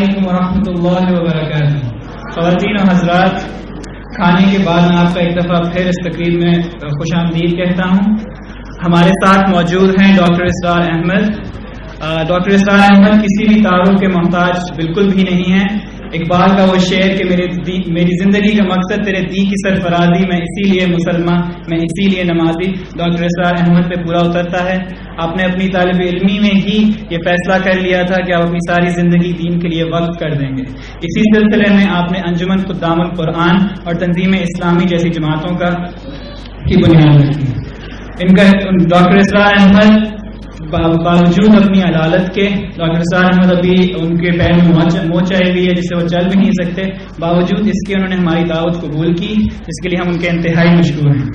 علیکم ورحمۃ اللہ وبرکاتہ۔ خواتین و حضرات، کھانے کے بعد میں آپ کا ایک دفعہ پھر اس تقریب میں خوش آمدید کہتا ہوں۔ ہمارے ساتھ موجود ہیں ڈاکٹر اسرار احمد۔ ڈاکٹر اسرار احمد کسی بھی تعارف کے محتاج بالکل بھی نہیں ہیں۔ اقبال کا وہ شعر کہ میری زندگی کا مقصد تیرے دی کی سرفرازی، میں اسی لیے مسلمان، میں اسی لیے نمازی، ڈاکٹر اسرار احمد پہ پورا اترتا ہے۔ آپ نے اپنی طالب علمی میں ہی یہ فیصلہ کر لیا تھا کہ آپ اپنی ساری زندگی دین کے لیے وقف کر دیں گے۔ اسی سلسلے میں آپ نے انجمن خدام القرآن اور تنظیم اسلامی جیسی جماعتوں کی بنیاد رکھی۔ ڈاکٹر اسرار احمد باوجود اپنی عدالت کے، ڈاکٹر اسرار احمد ابھی ان کے پیر میں موچ آئی ہوئی ہے جس سے وہ چل بھی نہیں سکتے، باوجود اس کے انہوں نے ہماری دعوت قبول کی، جس کے لیے ہم ان کے انتہائی مشکور ہیں۔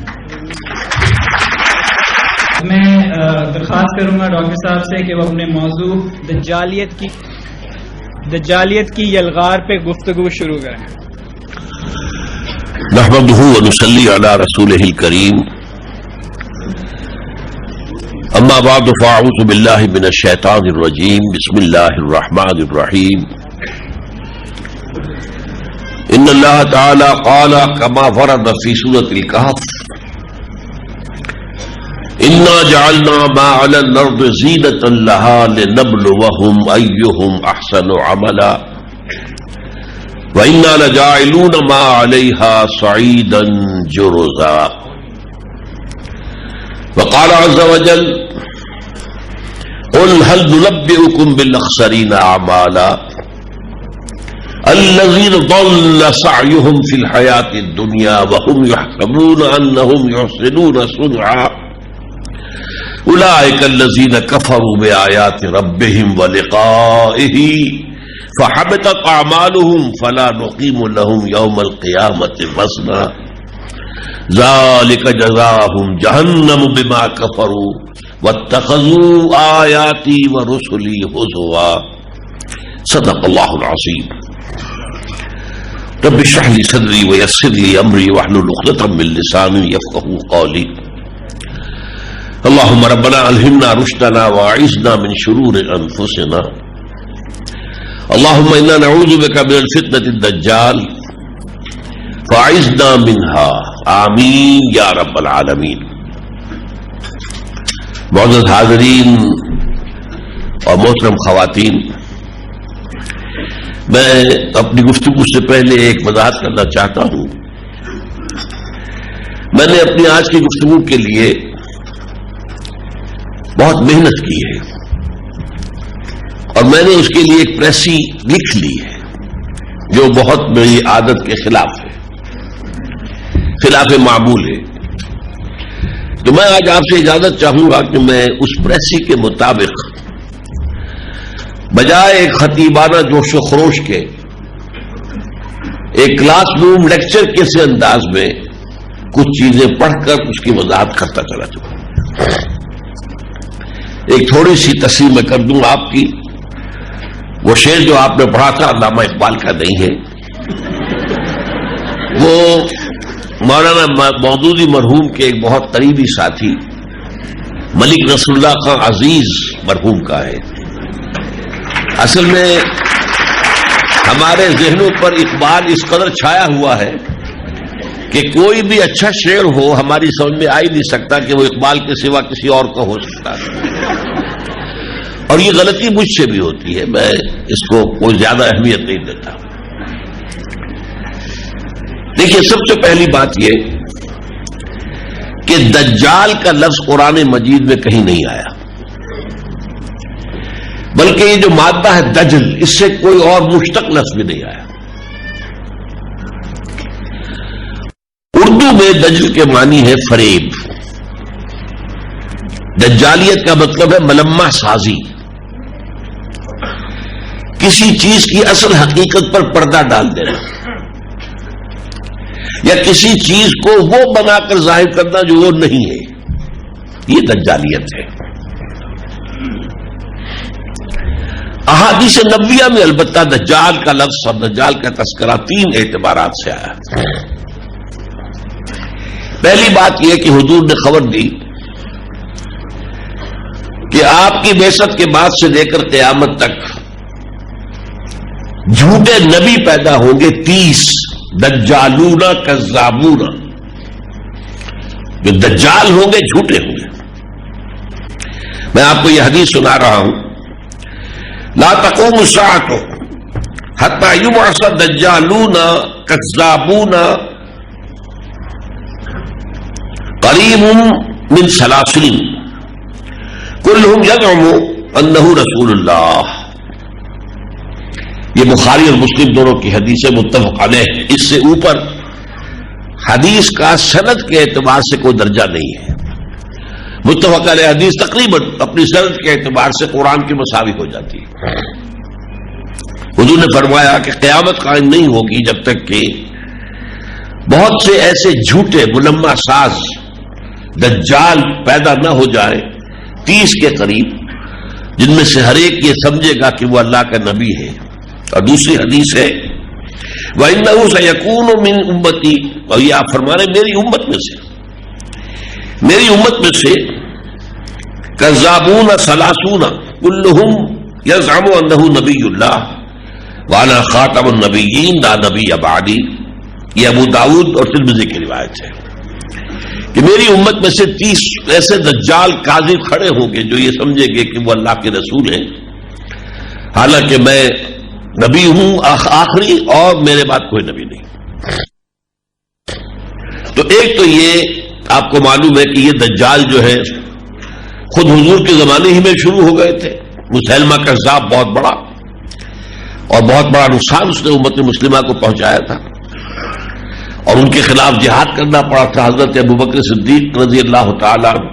میں درخواست کروں گا ڈاکٹر صاحب سے کہ وہ اپنے موضوع دجالیت کی یلغار پہ گفتگو شروع کریں۔ نحمدہ ونصلی علی رسولہ الکریم، اما بعد فاعوذ باللہ من الشیطان الرجیم، بسم اللہ الرحمن الرحیم۔ ان اللہ تعالی قال کما ورد فی سورۃ الکہف، انا جعلنا ما علی الارض زینۃ لها لنبلوہم ایہم احسن عملا وَإِنَّا لَجَاعِلُونَ مَا عَلَيْهَا صَعِيدًا جُرُزًا۔ وقال عز وجل قل هل ننبئكم بالأخسرين أعمالا الذين ضل سعيهم في الحياة الدنيا وهم يحسبون أنهم يحسنون صنعا أولئك الذين كفروا بآيات ربهم ولقائه فحبطت أعمالهم فلا نقيم لهم يوم القيامة وزنا ذلك جزاؤهم جهنم بما كفروا واتخذوا آياتي ورسلي هزوا۔ صدق الله العظيم۔ رب اشرح لي صدري ويسر لي أمري واحلل عقدة من لساني يفقهوا قولي۔ اللهم ربنا ألهمنا رشدنا وأعذنا من شرور أنفسنا، اللهم إنا نعوذ بك من الفتنة الدجال فأعذنا منها، آمین یا رب العالمین۔ معزز حاضرین اور محترم خواتین، میں اپنی گفتگو سے پہلے ایک وضاحت کرنا چاہتا ہوں۔ میں نے اپنی آج کی گفتگو کے لیے بہت محنت کی ہے اور میں نے اس کے لیے ایک پریسی لکھ لی ہے جو بہت میری عادت کے خلاف ہے، خلاف معمول ہے۔ تو میں آج آپ سے اجازت چاہوں گا کہ میں اس پریسی کے مطابق بجائے ایک خطیبانہ جوش و خروش کے ایک کلاس روم لیکچر کے سے انداز میں کچھ چیزیں پڑھ کر اس کی وضاحت کرتا چلا جاؤں۔ ایک تھوڑی سی تصحیح میں کر دوں آپ کی۔ وہ شعر جو آپ نے پڑھا تھا علامہ اقبال کا نہیں ہے، وہ مولانا مودودی مرحوم کے ایک بہت قریبی ساتھی ملک نصر اللہ خان عزیز مرحوم کا ہے۔ اصل میں ہمارے ذہنوں پر اقبال اس قدر چھایا ہوا ہے کہ کوئی بھی اچھا شعر ہو ہماری سمجھ میں آ ہی نہیں سکتا کہ وہ اقبال کے سوا کسی اور کا ہو سکتا ہے، اور یہ غلطی مجھ سے بھی ہوتی ہے، میں اس کو کوئی زیادہ اہمیت نہیں دیتا۔ دیکھیے، سب سے پہلی بات یہ کہ دجال کا لفظ قرآن مجید میں کہیں نہیں آیا، بلکہ یہ جو مادہ ہے دجل، اس سے کوئی اور مشتق لفظ بھی نہیں آیا۔ اردو میں دجل کے معنی ہے فریب، دجالیت کا مطلب ہے ملمہ سازی، کسی چیز کی اصل حقیقت پر پردہ ڈال دینا یا کسی چیز کو وہ بنا کر ظاہر کرنا جو وہ نہیں ہے، یہ دجالیت ہے۔ احادیث نبویہ میں البتہ دجال کا لفظ اور دجال کا تذکرہ 3 اعتبارات سے آیا۔ پہلی بات یہ کہ حضور نے خبر دی کہ آپ کی بعثت کے بعد سے لے کر قیامت تک جھوٹے نبی پیدا ہوں گے 30 دجالون کذابون، جو دجال ہوں گے جھوٹے ہوں گے۔ میں آپ کو یہ حدیث سنا رہا ہوں، لا تقوم الساعة حتى يبعث دجالون کذابون قریب من 30 كلهم يزعم انه رسول اللہ۔ یہ بخاری اور مسلم دونوں کی حدیث متفق علیہ، اس سے اوپر حدیث کا سند کے اعتبار سے کوئی درجہ نہیں ہے۔ متفق علیہ حدیث تقریباً اپنی سند کے اعتبار سے قرآن کی مساوی ہو جاتی ہے۔ حضور نے فرمایا کہ قیامت قائم نہیں ہوگی جب تک کہ بہت سے ایسے جھوٹے ملمہ ساز دجال پیدا نہ ہو جائے 30 کے قریب، جن میں سے ہر ایک یہ سمجھے گا کہ وہ اللہ کا نبی ہے۔ اور دوسری حدیث ہے وَإِنَّهُ سَيَكُونُ مِنْ أُمَّتِي، اور یہ آپ فرما رہے میری امت میں سے کذابون 30 كلهم يزعم انه نبی اللہ وَأَنَا خَاتَمُ النَّبِيِّينَ لَا نَبِيَّ بَعْدِي۔ یہ ابو داؤد اور ترمذی کی روایت ہے کہ میری امت میں سے 30 ایسے دجال کاذب کھڑے ہوں گے جو یہ سمجھیں گے کہ وہ اللہ کے رسول ہیں، حالانکہ میں نبی ہوں آخری اور میرے بعد کوئی نبی نہیں۔ تو ایک تو یہ آپ کو معلوم ہے کہ یہ دجال جو ہے خود حضور کے زمانے ہی میں شروع ہو گئے تھے۔ مسیلمہ کذاب بہت بڑا اور بہت بڑا نقصان اس نے امت مسلمہ کو پہنچایا تھا، اور ان کے خلاف جہاد کرنا پڑا تھا حضرت ابوبکر صدیق رضی اللہ تعالی عنہ۔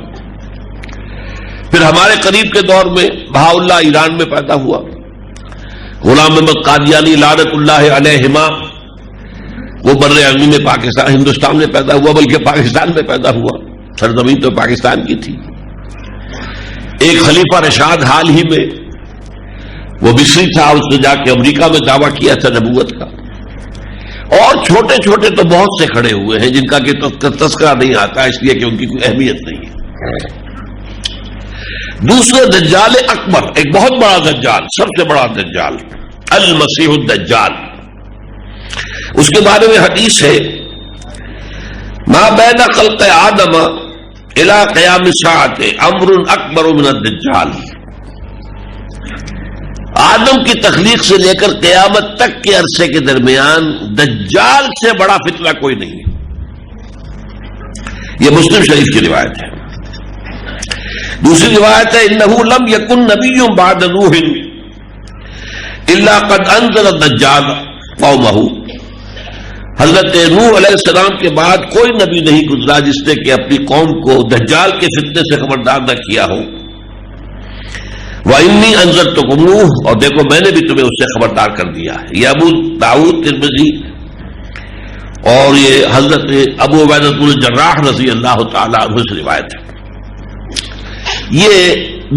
پھر ہمارے قریب کے دور میں بہا اللہ ایران میں پیدا ہوا، غلام احمد قادیانی لعنت اللہ علیہما وہ بر اعظم میں پاکستان ہندوستان میں پیدا ہوا، بلکہ پاکستان میں پیدا ہوا، سرزمین تو پاکستان کی تھی۔ ایک خلیفہ رشاد حال ہی میں وہ مصری تھا، اس نے جا کے امریکہ میں دعویٰ کیا تھا نبوت کا، اور چھوٹے چھوٹے تو بہت سے کھڑے ہوئے ہیں جن کا کہ تذکرہ نہیں آتا اس لیے کہ ان کی کوئی اہمیت نہیں ہے۔ دوسرے دجال اکبر، ایک بہت بڑا دجال، سب سے بڑا دجال المسیح الدجال، اس کے بارے میں حدیث ہے ما بین خلق آدم الی قیام الساعۃ امر اکبر من الدجال۔ آدم کی تخلیق سے لے کر قیامت تک کے عرصے کے درمیان دجال سے بڑا فتنہ کوئی نہیں ہے۔ یہ مسلم شریف کی روایت ہے۔ دوسری روایت ہے انه لم يكن نبی بعد نوح الا قد انذر الدجال قومه۔ حضرت نوح علیہ السلام کے بعد کوئی نبی نہیں گزرا جس نے کہ اپنی قوم کو دجال کے فتنے سے خبردار نہ کیا ہو۔ وَإِنِّي أَنذَرْتُكُمْ نُوحًا، اور دیکھو میں نے بھی تمہیں اس سے خبردار کر دیا ہے۔ یہ ابو داؤد ترمذی اور یہ حضرت ابو عبیدہ بن الجراح رضی اللہ تعالی عنہ سے روایت ہے۔ یہ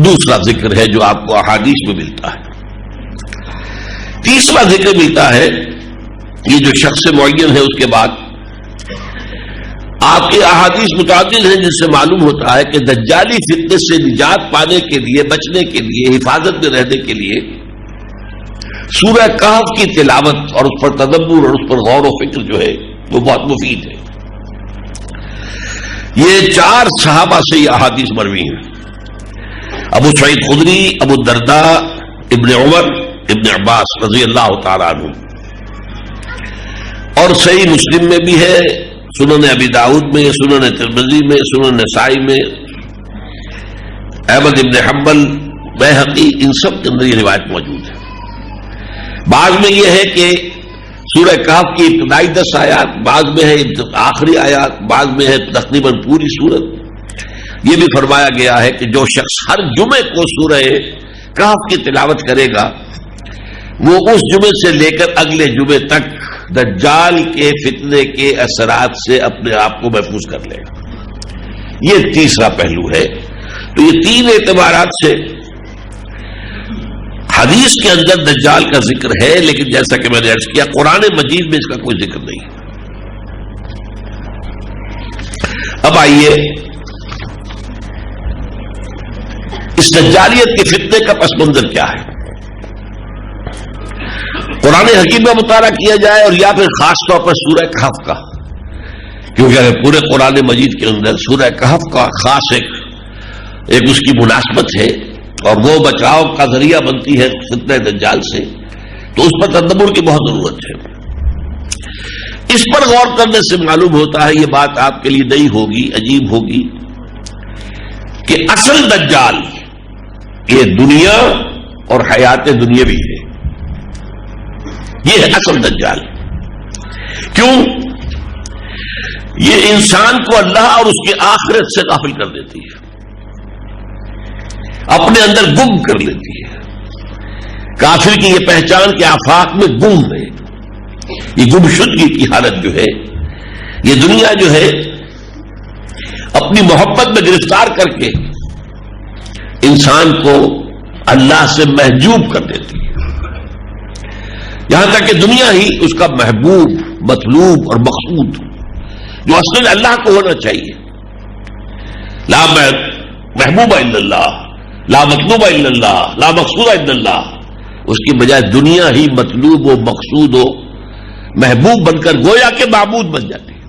دوسرا ذکر ہے جو آپ کو احادیث میں ملتا ہے۔ تیسرا ذکر ملتا ہے، یہ جو شخص معین ہے اس کے بعد آپ کی احادیث متعدد ہیں جس سے معلوم ہوتا ہے کہ دجالی فتنے سے نجات پانے کے لیے، بچنے کے لیے، حفاظت میں رہنے کے لیے سورہ کہف کی تلاوت اور اس پر تدبر اور اس پر غور و فکر جو ہے وہ بہت مفید ہے۔ یہ 4 صحابہ سے یہ احادیث مروی ہیں، ابو سعید خدری، ابو الدرداء، ابن عمر، ابن عباس رضی اللہ تعالی عنہ، اور صحیح مسلم میں بھی ہے، سنن ابی داؤد میں، سنن ترمذی میں، سنن نسائی میں، احمد ابن حنبل، بیہقی، ان سب کے اندر یہ روایت موجود ہے۔ بعض میں یہ ہے کہ سورہ کہف کی ابتدائی 10 آیات، بعض میں ہے آخری آیات، بعض میں ہے تقریباً پوری سورت۔ یہ بھی فرمایا گیا ہے کہ جو شخص ہر جمعے کو سورہ کہف کی تلاوت کرے گا وہ اس جمعے سے لے کر اگلے جمعے تک دجال کے فتنے کے اثرات سے اپنے آپ کو محفوظ کر لے گا۔ یہ تیسرا پہلو ہے۔ تو یہ 3 اعتبارات سے حدیث کے اندر دجال کا ذکر ہے، لیکن جیسا کہ میں نے عرض کیا قرآن مجید میں اس کا کوئی ذکر نہیں۔ اب آئیے اس دجالیت کے فتنے کا پس منظر کیا ہے۔ قرآن حکیم کا مطالعہ کیا جائے اور یا پھر خاص طور پر سورہ کہف کا، کیونکہ پورے قرآن مجید کے اندر سورہ کہف کا خاص ایک اس کی مناسبت ہے اور وہ بچاؤ کا ذریعہ بنتی ہے فتنہ دجال سے، تو اس پر تدبر کی بہت ضرورت ہے۔ اس پر غور کرنے سے معلوم ہوتا ہے، یہ بات آپ کے لیے نئی ہوگی، عجیب ہوگی، کہ اصل دجال یہ دنیا اور حیات دنیاوی ہے، یہ ہے اصل دجال۔ کیوں؟ یہ انسان کو اللہ اور اس کی آخرت سے غافل کر دیتی ہے، اپنے اندر گم کر لیتی ہے۔ کافر کی یہ پہچان کہ آفاق میں گم ہے، یہ گمشدگی کی حالت جو ہے، یہ دنیا جو ہے اپنی محبت میں گرفتار کر کے انسان کو اللہ سے محجوب کر دیتی ہے، یہاں تک کہ دنیا ہی اس کا محبوب، مطلوب اور مقصود جو اصل اللہ کو ہونا چاہیے، لا محبوب الا اللہ، لا مطلوب الا اللہ، لا مقصود الا اللہ، اس کی بجائے دنیا ہی مطلوب و مقصود و محبوب بن کر گویا کہ معبود بن جاتی ہے۔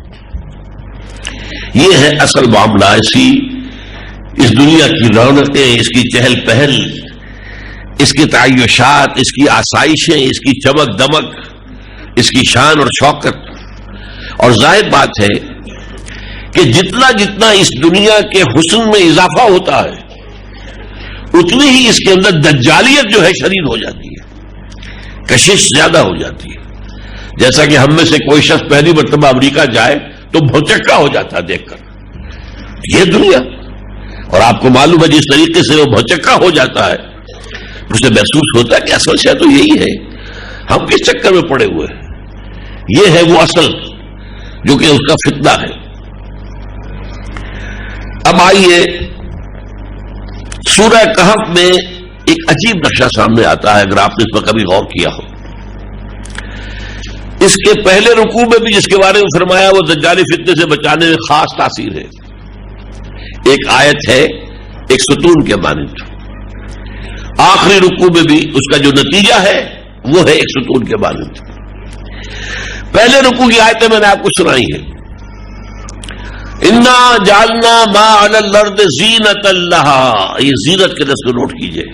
یہ ہے اصل معاملہ۔ ایسی اس دنیا کی رونقیں، اس کی چہل پہل، اس کے تعیشات، اس کی آسائشیں، اس کی چمک دمک، اس کی شان اور شوکت، اور ظاہر بات ہے کہ جتنا جتنا اس دنیا کے حسن میں اضافہ ہوتا ہے اتنی ہی اس کے اندر دجالیت جو ہے شدید ہو جاتی ہے، کشش زیادہ ہو جاتی ہے۔ جیسا کہ ہم میں سے کوئی شخص پہلی مرتبہ امریکہ جائے تو بھوچکا ہو جاتا ہے دیکھ کر، یہ دنیا، اور آپ کو معلوم ہے جس طریقے سے وہ بھوچکا ہو جاتا ہے اسے محسوس ہوتا ہے کہ اصل شے تو یہی ہے، ہم کس چکر میں پڑے ہوئے ہیں۔ یہ ہے وہ اصل جو کہ اس کا فتنہ ہے۔ اب آئیے سورہ کہف میں ایک عجیب نقشہ سامنے آتا ہے، اگر آپ نے اس پر کبھی غور کیا ہو۔ اس کے پہلے رکوع میں بھی جس کے بارے میں فرمایا وہ دجالی فتنے سے بچانے میں خاص تاثیر ہے، ایک آیت ہے ایک ستون کے مانند، آخری رکوع میں بھی اس کا جو نتیجہ ہے وہ ہے ایک ستون کے مانند۔ پہلے رکوع کی آیتیں میں نے آپ کو سنائی ہے، انا جعلنا ما علی الارض زینۃ لہا، یہ زینت کے لفظ کو نوٹ کیجئے،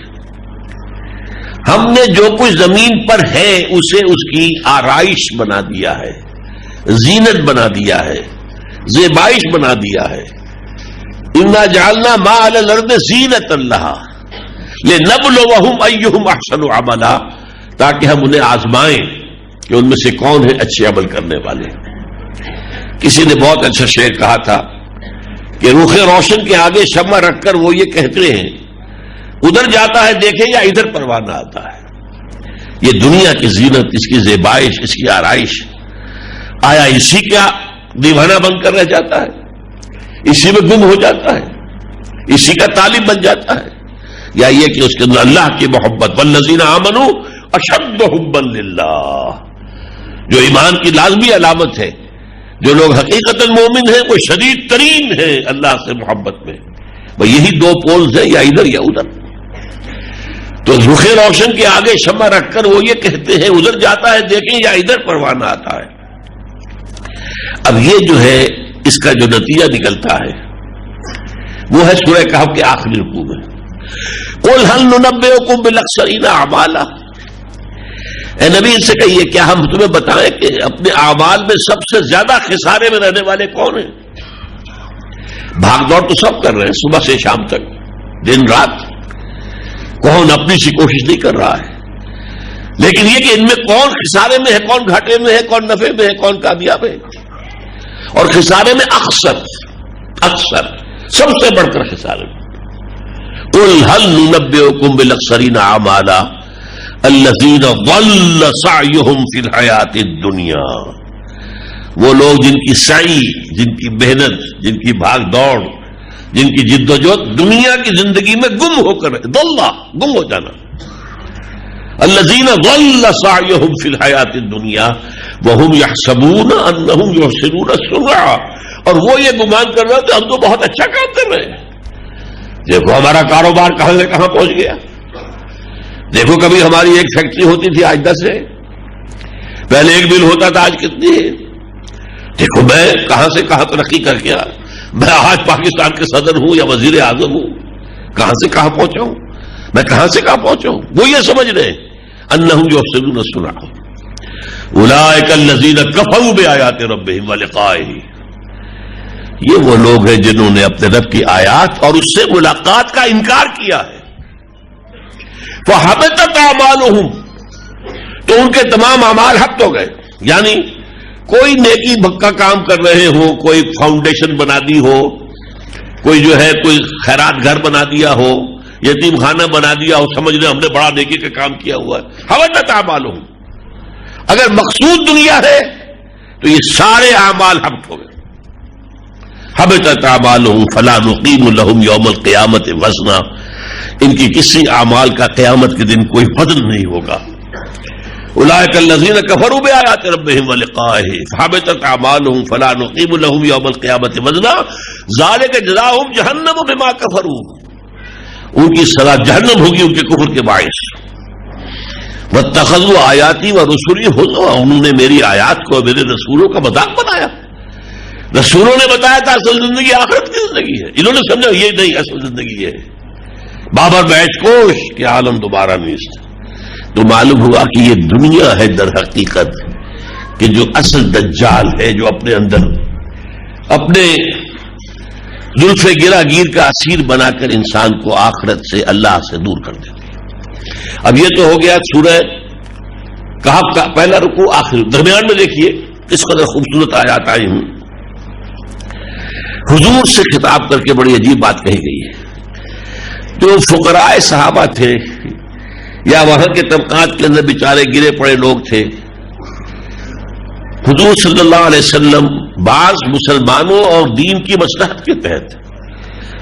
ہم نے جو کچھ زمین پر ہے اسے اس کی آرائش بنا دیا ہے، زینت بنا دیا ہے، زیبائش بنا دیا ہے۔ انا جعلنا ما علی الارض زینۃ لہا لنبلوہم ایہم احسن عملا، تاکہ ہم انہیں آزمائیں کہ ان میں سے کون ہے اچھے عمل کرنے والے۔ کسی نے بہت اچھا شعر کہا تھا کہ رخ روشن کے آگے شمع رکھ کر وہ یہ کہتے ہیں ادھر جاتا ہے دیکھے یا ادھر پروانہ آتا ہے۔ یہ دنیا کی زینت، اس کی زیبائش، اس کی آرائش، آیا اسی کا دیوانہ بن کر رہ جاتا ہے، اسی میں گم ہو جاتا ہے، اسی کا طالب بن جاتا ہے، یا یہ کہ اس کے اندر اللہ کی محبت، والذین آمنوا اشد حبا للہ، جو ایمان کی لازمی علامت ہے، جو لوگ حقیقتاً مومن ہیں وہ شدید ترین ہیں اللہ سے محبت میں۔ وہ یہی دو پولز ہیں، یا ادھر یا ادھر۔ تو رخ روشن کے آگے شمع رکھ کر وہ یہ کہتے ہیں ادھر جاتا ہے دیکھیں یا ادھر پروانہ آتا ہے۔ اب یہ جو ہے اس کا جو نتیجہ نکلتا ہے وہ ہے سورہ کہف کے آخری رکوع میں، قل هل ننبئکم بالاخسرین اعمالا، اے نبی ان سے کہیے کیا ہم تمہیں بتائیں کہ اپنے اعمال میں سب سے زیادہ خسارے میں رہنے والے کون ہیں؟ بھاگ دوڑ تو سب کر رہے ہیں صبح سے شام تک، دن رات، کون اپنی سی کوشش نہیں کر رہا ہے، لیکن یہ کہ ان میں کون خسارے میں ہے، کون گھاٹے میں ہے، کون نفع میں ہے، کون کامیاب ہے، اور خسارے میں اکثر سب سے بڑھ کر خسارے میں۔ قل هل ننبئکم بالاخسرین اعمالا الذین ضل سعیہم فی الحیاۃ الدنیا، وہ لوگ جن کی سعی، جن کی محنت، جن کی بھاگ دوڑ، جن کی جد و جہد دنیا کی زندگی میں گم ہو کر، ضلع گم ہو جانا، الذین ضل سعیہم فی الحیاۃ الدنیا وہم یحسبون انہم یحسنون صنعا، اور وہ یہ گمان کر رہے تھے ہم تو بہت اچھا کام کر رہے ہیں، دیکھو ہمارا کاروبار کہاں سے کہاں پہنچ گیا، دیکھو کبھی ہماری ایک فیکٹری ہوتی تھی آج 10 ہے، پہلے 1 بل ہوتا تھا، آج کتنی ہے؟ دیکھو میں کہاں سے کہاں ترقی کر کے آیا، میں آج پاکستان کے صدر ہوں یا وزیر اعظم ہوں، کہاں سے کہاں پہنچا ہوں، میں کہاں سے کہاں پہنچا ہوں۔ وہ یہ سمجھ رہے انہم یحسنون صنعا اولئک الذین کفروا بآیات ربہم ولقائہ، یہ وہ لوگ ہیں جنہوں نے اپنے رب کی آیات اور اس سے ملاقات کا انکار کیا ہے۔ فحبطت اعمالہم، تو ان کے تمام اعمال حبط ہو گئے، یعنی کوئی نیکی کا کام کر رہے ہو، کوئی فاؤنڈیشن بنا دی ہو، کوئی جو ہے کوئی خیرات گھر بنا دیا ہو، یتیم خانہ بنا دیا ہو، سمجھ رہے ہم نے بڑا نیکی کا کام کیا ہوا ہے، حبطت اعمالہم۔ اگر مقصود دنیا ہے تو یہ سارے اعمال حبط ہو گئے۔ حبطت اعمالہم فلا نقیم لہم یوم القیامت وزنا، ان کی کسی اعمال کا قیامت کے دن کوئی وزن نہیں ہوگا۔ اولئک الذین کفروا بآیات ربہم ولقائہ فحبطت اعمالہم فلا نقیم لہم یوم القیامت وزنا ذلک جزاؤہم جہنم بما کفروا، ان کی سزا جہنم ہوگی ان کے کفر کے باعث۔ واتخذوا آیاتی ورسلی ہزوا، انہوں نے میری آیات کو میرے رسولوں کا مذاق بنایا۔ رسولوں نے بتایا تھا اصل زندگی آخرت کی زندگی ہے، انہوں نے سمجھا یہ نہیں اصل زندگی ہے، بابر بیچ کوش کہ عالم دوبارہ نیست۔ تو معلوم ہوا کہ یہ دنیا ہے در حقیقت کہ جو اصل دجال ہے، جو اپنے اندر اپنے زلف گرا گیر کا اسیر بنا کر انسان کو آخرت سے اللہ سے دور کر دیتی ہے۔ اب یہ تو ہو گیا سورہ کہف کا پہلا رکوع، آخر درمیان میں دیکھیے اس قدر خوبصورت آیات آئی ہوں، حضور سے خطاب کر کے بڑی عجیب بات کہی گئی ہے۔ جو فقراء صحابہ تھے یا وہاں کے طبقات کے اندر بیچارے گرے پڑے لوگ تھے، حضور صلی اللہ علیہ وسلم بعض مسلمانوں اور دین کی مصلحت کے تحت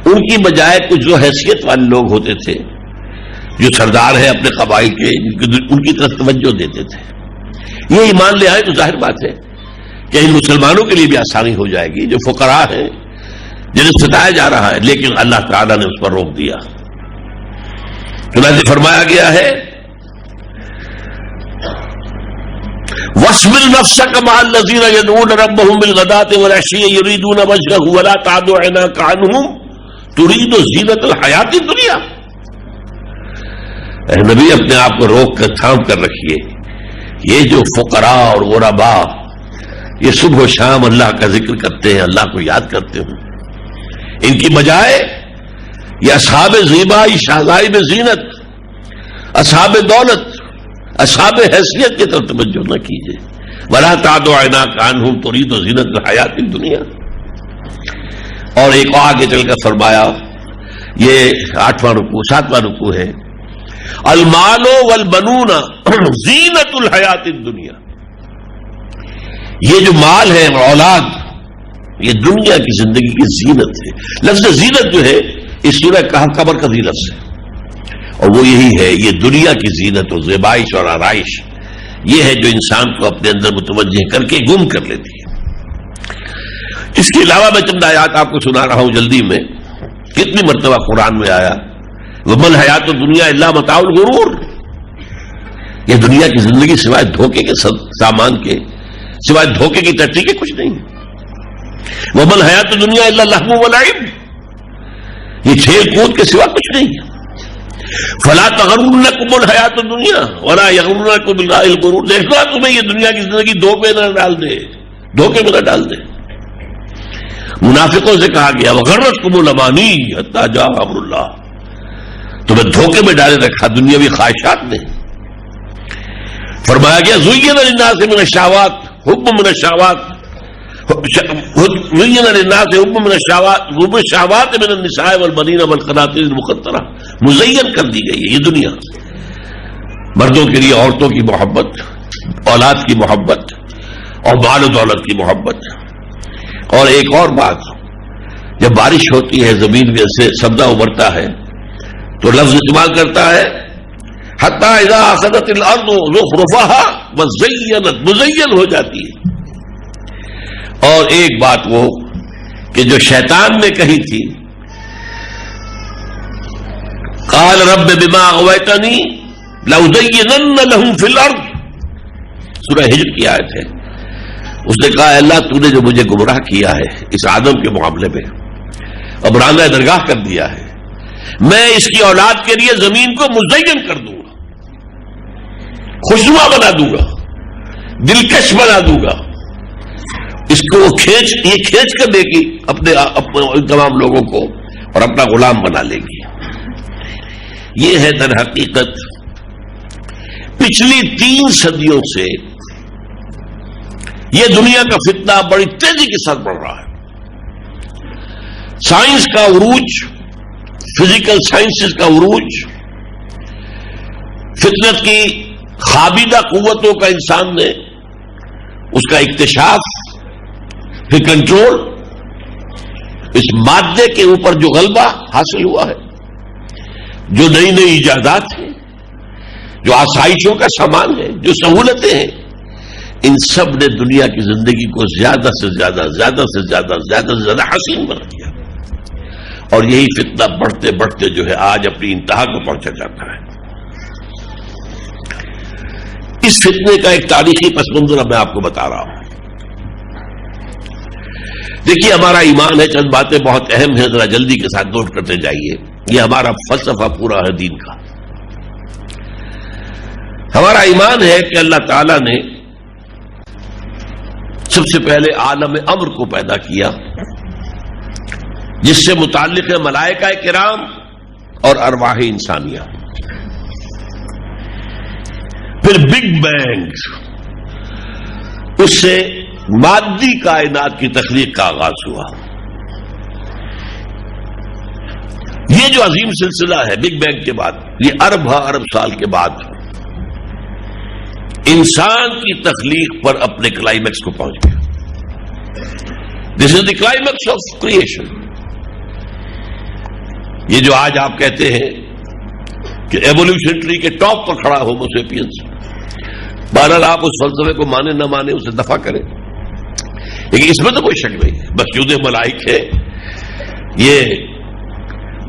ان کی بجائے کچھ جو حیثیت والے لوگ ہوتے تھے، جو سردار ہیں اپنے قبائل کے، ان کی طرف توجہ دیتے تھے۔ یہ ایمان لے آئے تو ظاہر بات ہے کہ ان مسلمانوں کے لیے بھی آسانی ہو جائے گی، جو فقراء ہیں جنہیں ستایا جا رہا ہے، لیکن اللہ تعالیٰ نے اس پر روک دیا۔ چنانچہ فرمایا گیا ہے وَاصْبِرْ نَفْسَكَ مَعَ الَّذِينَ يَدْعُونَ رَبَّهُم بِالْغَدَاةِ وَالْعَشِيِّ يُرِيدُونَ وَجْهَهُ وَلَا تَعْدُ عَيْنَاكَ عَنْهُمْ تُرِيدُ زِينَةَ الْحَيَاةِ الدُّنْيَا۔ اے نبی اپنے آپ کو روک کر تھام کر رکھیے، یہ جو فقراء اور غرباء یہ صبح و شام اللہ کا ذکر کرتے ہیں، اللہ کو یاد کرتے ہیں، ان کی بجائے یہ اصحاب زیبائی شہزائی زینت، اصحاب دولت، اصحاب حیثیت کی طرف توجہ نہ کیجیے۔ وَلَا تَعْدُ عَيْنَاكَ عَنْهُمْ تُرِيدُ زِينَةَ الْحَيَاةِ الدُّنْيَا۔ اور ایک آگے چل کر فرمایا، یہ 8واں رکوع 7واں رکوع ہے، المال والبنون زینت الحیات الدنیا، یہ جو مال ہے اولاد یہ دنیا کی زندگی کی زینت ہے۔ لفظ زینت جو ہے اس سورہ کہف کا مرکزی لفظ ہے، اور وہ یہی ہے، یہ دنیا کی زینت و زیبائش اور آرائش یہ ہے جو انسان کو اپنے اندر متوجہ کر کے گم کر لیتی ہے۔ اس کے علاوہ میں چند آیات آپ کو سنا رہا ہوں جلدی میں، کتنی مرتبہ قرآن میں آیا وَمَا الْحَيَاةُ الدُّنْيَا إِلَّا مَتَاعُ الْغُرُورِ، یہ دنیا کی زندگی سوائے دھوکے کے سامان کے، سوائے دھوکے کی ٹٹی کے کچھ نہیں۔ وَمَا الْحَيَاةُ الدُّنْيَا إِلَّا اللَّهْوُ وَاللَّعِبُ، یہ کھیل کود کے سوا کچھ نہیں۔ فَلَا تَغُرَّنَّكُمُ الْحَيَاةُ الدُّنْيَا وَلَا يَغُرَّنَّكُم بِاللَّهِ الْغُرُورُ، دیکھنا تمہیں یہ دنیا کی زندگی دھوکے میں نہ ڈال دے، دھوکے میں نہ ڈال دے۔ منافقوں سے کہا گیا وَغَرَّتْكُمُ الْأَمَانِيُّ حَتَّىٰ جَاءَ أَمْرُ اللَّهِ، تمہیں دھوکے میں ڈالے رکھا دنیاوی خواہشات نے۔ فرمایا گیا زُيِّنَ لِلنَّاسِ مِنَ الشَّهَوَاتِ حُبٌّ مِنَ الشَّهَوَاتِ زُيِّنَ لِلنَّاسِ حُبٌّ مِنَ الشَّهَوَاتِ مِنَ النِّسَاءِ وَالْبَنِينَ وَالْقَنَاطِيرِ الْمُقَنطَرَةِ، مزین کر دی گئی ہے یہ دنیا، مردوں کے لیے عورتوں کی محبت، اولاد کی محبت اور مال و دولت کی محبت۔ اور ایک اور بات، جب بارش ہوتی ہے زمین میں سے سبزہ ابھرتا ہے تو لفظ استعمال کرتا ہے حتیٰ اذا اخذت الارض زخرفها وزینت، مزین ہو جاتی ہے۔ اور ایک بات وہ کہ جو شیطان نے کہی تھی قال رب بما اغویتنی لأزینن لهم فی الارض سورہ ہجر کی آیت ہے. اس نے کہا اللہ تو نے جو مجھے گمراہ کیا ہے اس آدم کے معاملے میں اور برآمدہ درگاہ کر دیا ہے, میں اس کی اولاد کے لیے زمین کو مزین کر دوں گا, خوشنما بنا دوں گا, دلکش بنا دوں گا, اس کو یہ کھینچ کر دے گی اپنے تمام لوگوں کو اور اپنا غلام بنا لے گی. یہ ہے در حقیقت پچھلی 3 صدیوں سے یہ دنیا کا فتنہ بڑی تیزی کے ساتھ بڑھ رہا ہے. سائنس کا عروج, فزیکل سائنسز کا عروج, فطرت کی خابیدہ قوتوں کا انسان نے اس کا اکتشاف, پھر کنٹرول, اس مادے کے اوپر جو غلبہ حاصل ہوا ہے, جو نئی نئی ایجادات ہیں, جو آسائشوں کا سامان ہے, جو سہولتیں ہیں, ان سب نے دنیا کی زندگی کو زیادہ سے زیادہ حسین بنا دیا. اور یہی فتنہ بڑھتے بڑھتے جو ہے آج اپنی انتہا کو پہنچا جاتا ہے. اس فتنے کا ایک تاریخی پس منظر میں آپ کو بتا رہا ہوں. دیکھیے ہمارا ایمان ہے, چند باتیں بہت اہم ہیں, ذرا جلدی کے ساتھ نوٹ کرتے جائیے. یہ ہمارا فلسفہ پورا ہے دین کا. ہمارا ایمان ہے کہ اللہ تعالیٰ نے سب سے پہلے عالم امر کو پیدا کیا, جس سے متعلق ہے ملائکہ کرام اور ارواح انسانیہ. پھر بگ بینگ, اس سے مادی کائنات کی تخلیق کا آغاز ہوا. یہ جو عظیم سلسلہ ہے بگ بینگ کے بعد, یہ ارب سال کے بعد انسان کی تخلیق پر اپنے کلائمیکس کو پہنچ گیا. دس از دی کلائمیکس آف کریشن. یہ جو آج آپ کہتے ہیں کہ ایوولوشن ٹری کے ٹاپ پر کھڑا ہومو سیپینس, بہرحال آپ اس فلسفے کو مانے نہ مانے اسے دفع کریں, لیکن اس میں تو کوئی شک نہیں ہے. مسجود ملائک ہے, یہ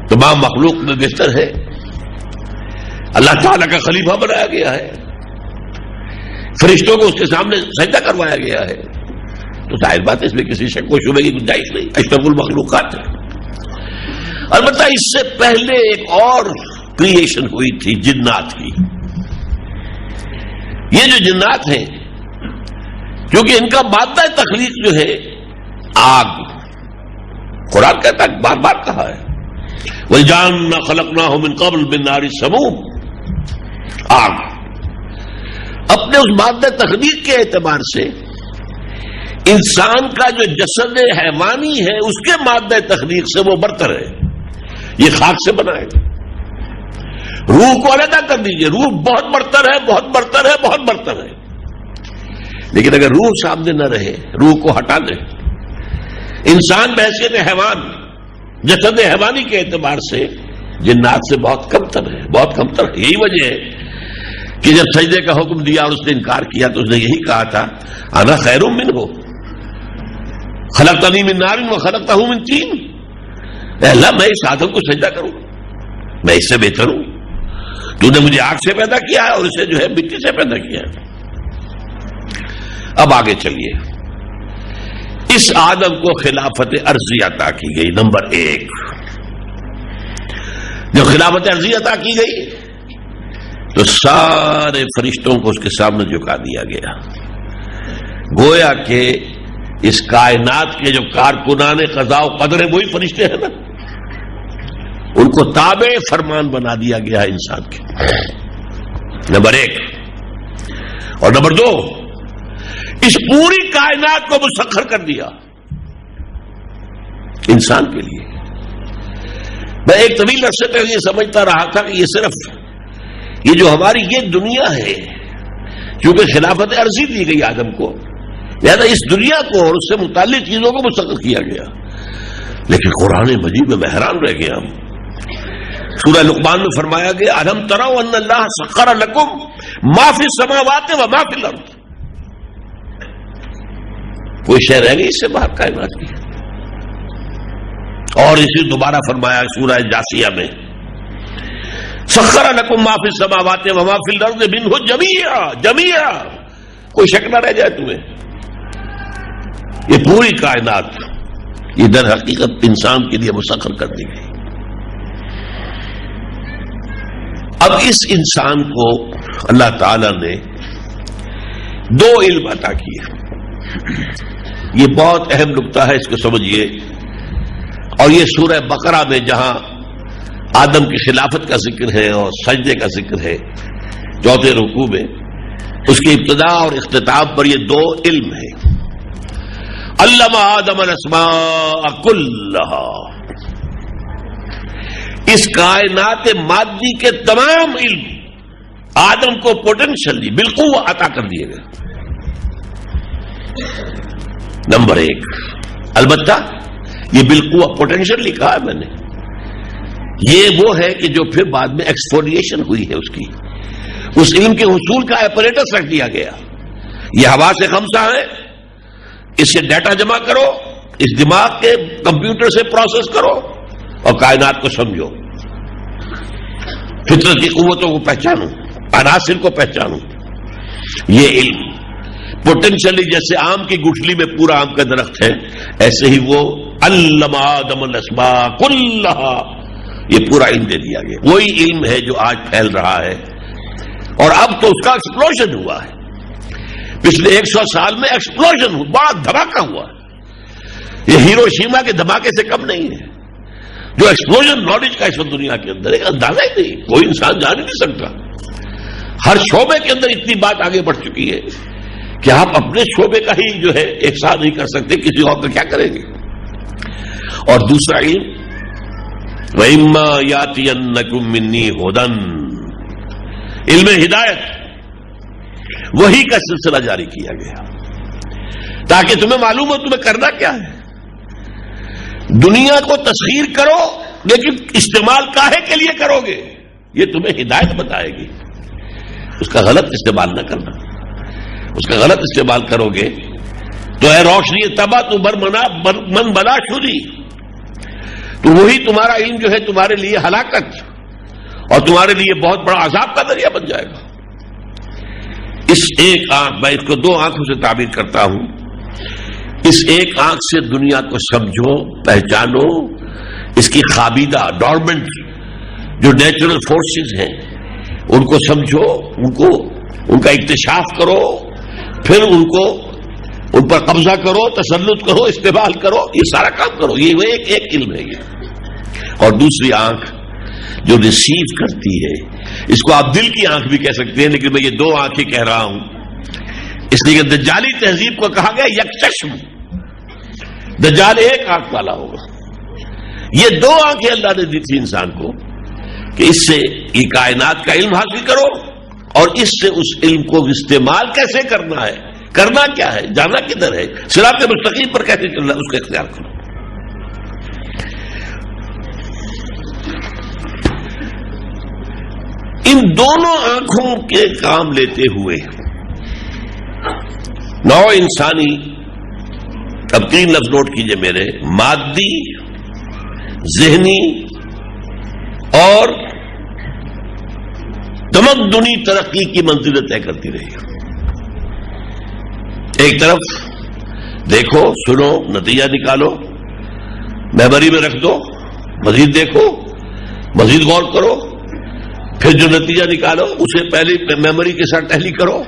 تمام مخلوق میں بہتر ہے, اللہ تعالیٰ کا خلیفہ بنایا گیا ہے, فرشتوں کو اس کے سامنے سجدہ کروایا گیا ہے, تو ظاہر بات ہے اس میں کسی شک و شبہ کی گنجائش نہیں. اشرف المخلوقات ہے. البتہ اس سے پہلے ایک اور کریشن ہوئی تھی جنات کی. یہ جو جنات ہیں, کیونکہ ان کا مادہ تخلیق جو ہے آگ, قرآن کہتا ہے, بار بار کہا ہے وَالْجَانَّ خَلَقْنَاهُ مِنْ قَبْلُ مِنْ نَارِ السَّمُومِ. آگ اپنے اس مادہ تخلیق کے اعتبار سے انسان کا جو جسد حیوانی ہے اس کے مادہ تخلیق سے وہ برتر ہے. یہ خاک سے بنا ہے. روح کو علیحدہ کر دیجئے, روح بہت برتر ہے, بہت برتر ہے, بہت برتر ہے. لیکن اگر روح سامنے نہ رہے, روح کو ہٹا دیں, انسان بحیثیت حیوان, جسد حیوانی کے اعتبار سے جنات سے بہت کمتر ہے, بہت کمتر ہے. یہی وجہ ہے کہ جب سجدے کا حکم دیا اور اس نے انکار کیا تو اس نے یہی کہا تھا انا خیر منہ خلقتنی من نار وخلقتہ من طین. اے اللہ میں اس آدم کو سجدہ کروں, میں اس سے بہتر ہوں. تو نے مجھے آگ سے پیدا کیا ہے اور اسے جو ہے مٹی سے پیدا کیا ہے. اب آگے چلیے. اس آدم کو خلافت عرضی عطا کی گئی. نمبر 1, جب خلافت عرضی عطا کی گئی تو سارے فرشتوں کو اس کے سامنے جھکا دیا گیا. گویا کہ اس کائنات کے جو کارکنان قضاء و قدر ہیں وہی فرشتے ہیں نا, ان کو تابع فرمان بنا دیا گیا ہے انسان کے. نمبر 1. اور نمبر 2, اس پوری کائنات کو مسخر کر دیا انسان کے لیے. میں ایک طویل عرصے تک یہ سمجھتا رہا تھا کہ یہ صرف یہ جو ہماری یہ دنیا ہے, کیونکہ خلافت عرضی دی گئی آدم کو, لہذا اس دنیا کو اور اس سے متعلق چیزوں کو مسخر کیا گیا. لیکن قرآن مجید میں میں حیران رہ گیا. سورہ لقمان میں فرمایا گیا الم تروا ان اللہ سخر لکم ما فی السماوات و ما فی الارض. کوئی شے رہ گئی اس سے باہر کائنات کی. اور اسی دوبارہ فرمایا سورہ جاسیہ میں سخر لکم ما فی السماوات و ما فی الارض منہ جمیعا. کوئی شک نہ رہ جائے تمہیں. یہ پوری کائنات یہ در حقیقت انسان کے لیے مسخر کر دی گئی. اب اس انسان کو اللہ تعالی نے دو علم عطا کیے. یہ بہت اہم نقطہ ہے، اس کو سمجھیے. اور یہ سورہ بقرہ میں جہاں آدم کی خلافت کا ذکر ہے اور سجدے کا ذکر ہے 4 رکوع میں، اس کی ابتدا اور اختتام پر یہ 2 علم ہے. علم آدم الاسماء کلھا، اس کائنات مادی کے تمام علم آدم کو پوٹینشلی بالقوہ عطا کر دیے گئے. نمبر 1، البتہ یہ بالقوہ پوٹینشلی کہا ہے میں نے، یہ وہ ہے کہ جو پھر بعد میں ایکسفولیشن ہوئی ہے اس علم کے حصول کا ایپریٹس رکھ دیا گیا. یہ حواس خمسہ ہے، اس سے ڈیٹا جمع کرو، اس دماغ کے کمپیوٹر سے پروسیس کرو اور کائنات کو سمجھو، فطرت کی قوتوں کو پہچانو، عناصر کو پہچانو. یہ علم پوٹینشلی جیسے آم کی گٹھلی میں پورا آم کا درخت ہے، ایسے ہی وہ علم آدم الاسماء کلھا، یہ پورا علم دے دیا گیا. وہی علم ہے جو آج پھیل رہا ہے، اور اب تو اس کا ایکسپلوژن ہوا ہے. پچھلے 100 سال میں ایکسپلوژن ہوا، بڑا دھماکہ ہوا. یہ ہیروشیما کے دھماکے سے کم نہیں ہے. جو ایکسپلوژن نالج کا اس وقت دنیا کے اندر ایک اندازہ ہی نہیں، کوئی انسان جان ہی نہیں سکتا. ہر شعبے کے اندر اتنی بات آگے بڑھ چکی ہے کہ آپ اپنے شعبے کا ہی جو ہے احساس نہیں کر سکتے، کسی اور کا کیا کریں گے. اور دوسرا علم وَإِمَّا يَأْتِيَنَّكُم مِّنِّي هُدًى، علم ہدایت، وہی کا سلسلہ جاری کیا گیا تاکہ تمہیں معلوم ہو تمہیں کرنا کیا ہے. دنیا کو تسخیر کرو لیکن استعمال کاہے کے لیے کرو گے، یہ تمہیں ہدایت بتائے گی. اس کا غلط استعمال نہ کرنا. اس کا غلط استعمال کرو گے تو اے روشنی تبا تو من بلا شدی، تو وہی تمہارا علم جو ہے تمہارے لیے ہلاکت اور تمہارے لیے بہت بڑا عذاب کا ذریعہ بن جائے گا. اس ایک آنکھ، میں اس کو 2 آنکھوں سے تعبیر کرتا ہوں، اس ایک آنکھ سے دنیا کو سمجھو، پہچانو، اس کی خابیدہ ڈورمنٹ جو نیچرل فورسز ہیں ان کو سمجھو، ان کا اکتشاف کرو، پھر ان پر قبضہ کرو، تسلط کرو، استعمال کرو، یہ سارا کام کرو. یہ ایک علم ہے یہ. اور دوسری آنکھ جو ریسیو کرتی ہے، اس کو آپ دل کی آنکھ بھی کہہ سکتے ہیں، لیکن میں یہ 2 آنکھیں کہہ رہا ہوں اس لیے کہ دجالی تہذیب کو کہا گیا یک چشم، دجال ایک آنکھ والا ہوگا. یہ 2 آنکھیں اللہ نے دی تھی انسان کو کہ اس سے یہ کائنات کا علم حاصل کرو اور اس سے اس علم کو استعمال کیسے کرنا ہے، کرنا کیا ہے، جانا کدھر ہے، صراط مستقیم پر کیسے چلنا ہے، اس کو اختیار کرو. ان دونوں آنکھوں کے کام لیتے ہوئے نو انسانی، اب 3 لفظ نوٹ کیجئے میرے، مادی، ذہنی اور تمدنی ترقی کی منزلیں طے کرتی رہی. ایک طرف دیکھو، سنو، نتیجہ نکالو، میموری میں رکھ دو، مزید دیکھو، مزید غور کرو، پھر جو نتیجہ نکالو اسے پہلے میموری کے ساتھ ٹیلی کرو،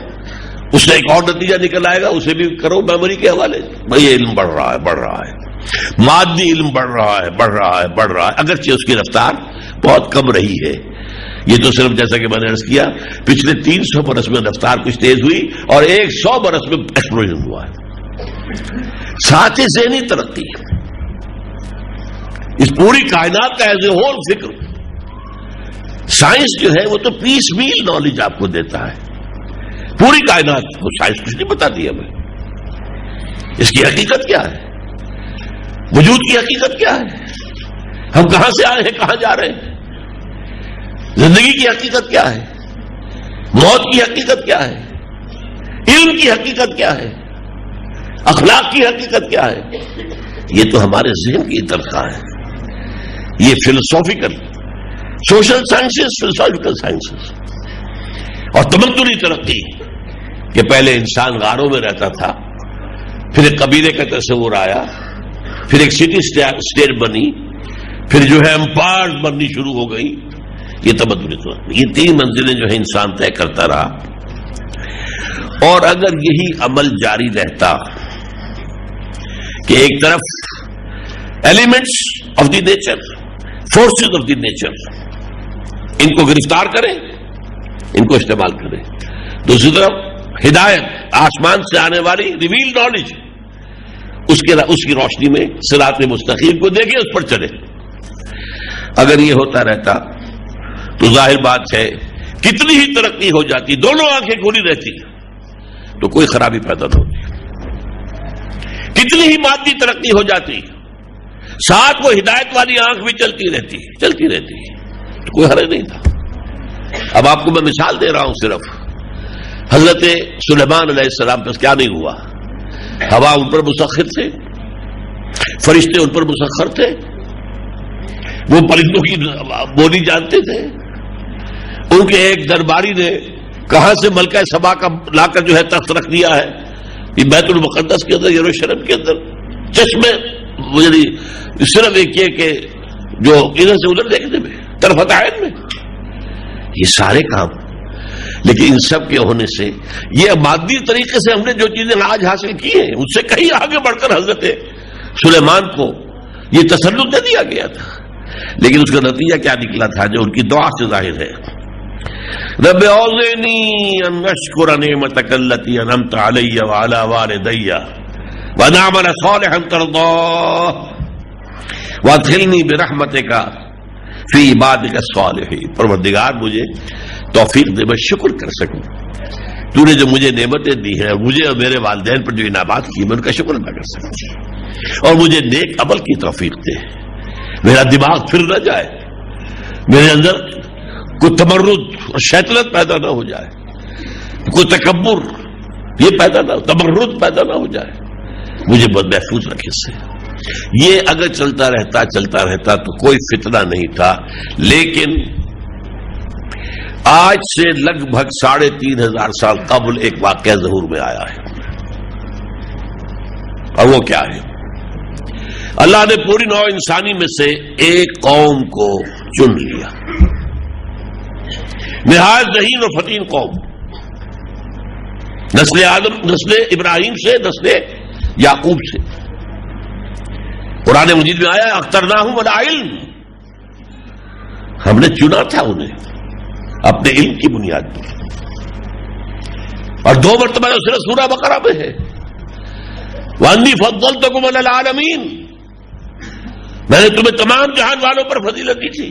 اس سے ایک اور نتیجہ نکل آئے گا، اسے بھی کرو میموری کے حوالے سے. بھائی یہ علم بڑھ رہا ہے، مادی علم بڑھ رہا ہے، اگرچہ اس کی رفتار بہت کم رہی ہے. یہ تو صرف جیسا کہ میں نے عرض کیا پچھلے 300 برس میں رفتار کچھ تیز ہوئی اور 100 برس میں ایکسپلوژن ہوا ہے. ساتھ ہی ذہنی ترقی، اس پوری کائنات کا ایز اے ہول فکر. سائنس جو ہے وہ تو پیس میل نالج آپ کو دیتا ہے، پوری کائنات کو سائنس کچھ نہیں بتاتی ہمیں. اس کی حقیقت کیا ہے، وجود کی حقیقت کیا ہے، ہم کہاں سے آئے ہیں، کہاں جا رہے ہیں، زندگی کی حقیقت کیا ہے، موت کی حقیقت کیا ہے، علم کی حقیقت کیا ہے، اخلاق کی حقیقت کیا ہے. یہ تو ہمارے ذہن کی تنخواہ ہے. یہ philosophical social sciences, philosophical sciences اور تمدنی ترقی کہ پہلے انسان غاروں میں رہتا تھا، پھر ایک قبیلے کا تصور آیا، پھر ایک سٹی اسٹیٹ بنی، پھر جو ہے امپائر بننی شروع ہو گئی. یہ تمدن ترقی، یہ 3 منزلیں جو ہے انسان طے کرتا رہا. اور اگر یہی عمل جاری رہتا کہ ایک طرف elements of the nature, forces of the nature, ان کو گرفتار کریں، ان کو استعمال کریں، دوسری طرف ہدایت آسمان سے آنے والی ریویل نالج، اس کی روشنی میں صراط مستقیم کو دیکھیں، اس پر چلے. اگر یہ ہوتا رہتا تو ظاہر بات ہے کتنی ہی ترقی ہو جاتی، دونوں آنکھیں کھلی رہتی تو کوئی خرابی پیدا نہ ہوتی. کتنی ہی مادی ترقی ہو جاتی، ساتھ وہ ہدایت والی آنکھ بھی چلتی رہتی تو کوئی حرج نہیں تھا. اب آپ کو میں مثال دے رہا ہوں صرف. حضرت سلیمان علیہ السلام پر کیا نہیں ہوا؟ ہوا ان پر مسخر تھے، فرشتے ان پر مسخر تھے، وہ پرندوں کی بولی جانتے تھے. ان کے ایک درباری نے کہاں سے ملکہ سبا کا لا کر جو ہے تخت رکھ دیا ہے یہ بیت المقدس کے اندر، یروشلم کے اندر، چشمے صرف ایک یہ کہ جو ادھر سے ادھر دیکھنے میں، طرفت عین میں، یہ سارے کام. لیکن ان سب کے ہونے سے یہ مادی طریقے سے ہم نے جو چیزیں آج حاصل کی ہیں اس سے کہیں آگے بڑھ کر حضرت سلیمان کو یہ تسلط دے دیا گیا تھا. لیکن اس کا نتیجہ کیا نکلا تھا جو ان کی دعا سے ظاہر ہے. رب اوزعنی ان اشکر نعمتک التی انعمت علی وعلی والدی وان اعمل صالحا ترضاه وادخلنی برحمتک فی عبادک الصالحین. پروردگار مجھے توفیق دے میں شکر کر سکوں، تو نے جو مجھے نعمتیں دی ہیں، مجھے اور میرے والدین پر جو انعامات کی میں ان کا شکر ادا کر سکوں، اور مجھے نیک عمل کی توفیق دے. میرا دماغ پھر نہ جائے، میرے اندر کوئی تمرد اور شیطنت پیدا نہ ہو جائے، کوئی تکبر یہ پیدا نہ ہو، تمرد پیدا نہ ہو جائے، مجھے بہت محفوظ رکھے اس سے. یہ اگر چلتا رہتا تو کوئی فتنہ نہیں تھا. لیکن آج سے لگ بھگ 3500 سال قبل ایک واقعہ ظہور میں آیا ہے، اور وہ کیا ہے؟ اللہ نے پوری نوع انسانی میں سے ایک قوم کو چن لیا، نہایت ذہین و فتین قوم، نسل آدم، نسل ابراہیم سے، نسل یعقوب سے. قرآن مجید میں آیا اخترناہم علی علم، ہم نے چنا تھا انہیں اپنے علم کی بنیاد پر. اور 2 مرتبہ صرف سورہ بقرہ میں ہے وَأَنِّي فَضَّلْتُكُمْ عَلَى الْعَالَمِينَ، میں نے تمہیں تمام جہان والوں پر فضیلت دی تھی.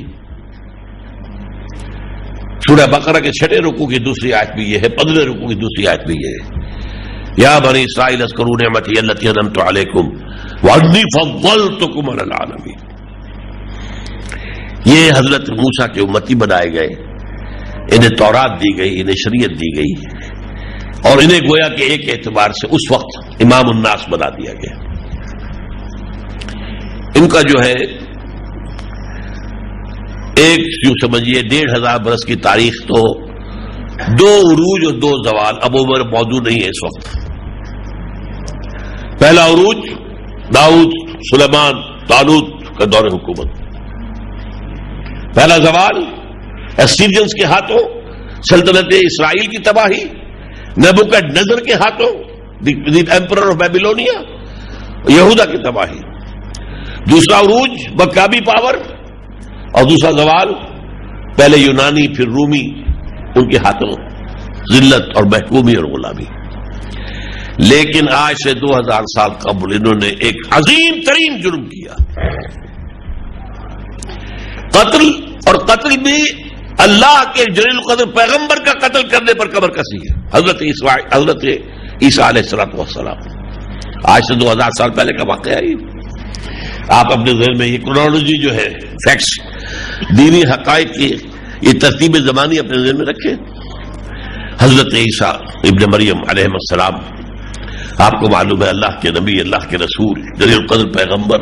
سورہ بقرہ کے 6 رکوع کی دوسری آیت بھی یہ ہے، 15 رکوع کی دوسری آیت بھی یہ ہے، یا بنی اسرائیل اذکروا نعمتی التی انعمت علیکم وانی فضلتکم علی العالمین. یہ حضرت موسیٰ کے امتی بنائے گئے، انہیں تورات دی گئی، انہیں شریعت دی گئی، اور انہیں گویا کہ ایک اعتبار سے اس وقت امام الناس بنا دیا گیا. ان کا جو ہے ایک یوں سمجھیے 1500 برس کی تاریخ تو 2 عروج اور 2 زوال اب عمر موجود نہیں ہے اس وقت. پہلا عروج داؤد، سلیمان، طالوت کا دور حکومت. پہلا زوال ایسیرینز کے ہاتھوں سلطنت اسرائیل کی تباہی، نیبوکڈنیزر کے ہاتھوں دی ایمپرر آف بیبیلونیا، یہودا کی تباہی. دوسرا عروج مکابی پاور، اور دوسرا زوال پہلے یونانی پھر رومی، ان کے ہاتھوں ذلت اور محکومی اور غلامی. لیکن آج سے 2000 سال قبل انہوں نے ایک عظیم ترین جرم کیا، قتل، اور قتل بھی اللہ کے جلیل القدر پیغمبر کا قتل کرنے پر کمر کسی ہے، حضرت عیسیٰ علیہ السلام. آج سے 2000 سال پہلے کا واقعہ ہے. آپ اپنے ذہن میں یہ کرونالوجی جو ہے، فیکٹس، دینی حقائق کی یہ ترتیب زمانی اپنے ذہن میں رکھیں. حضرت عیسیٰ ابن مریم علیہ السلام، آپ کو معلوم ہے اللہ کے نبی، اللہ کے رسول، جلیل القدر پیغمبر،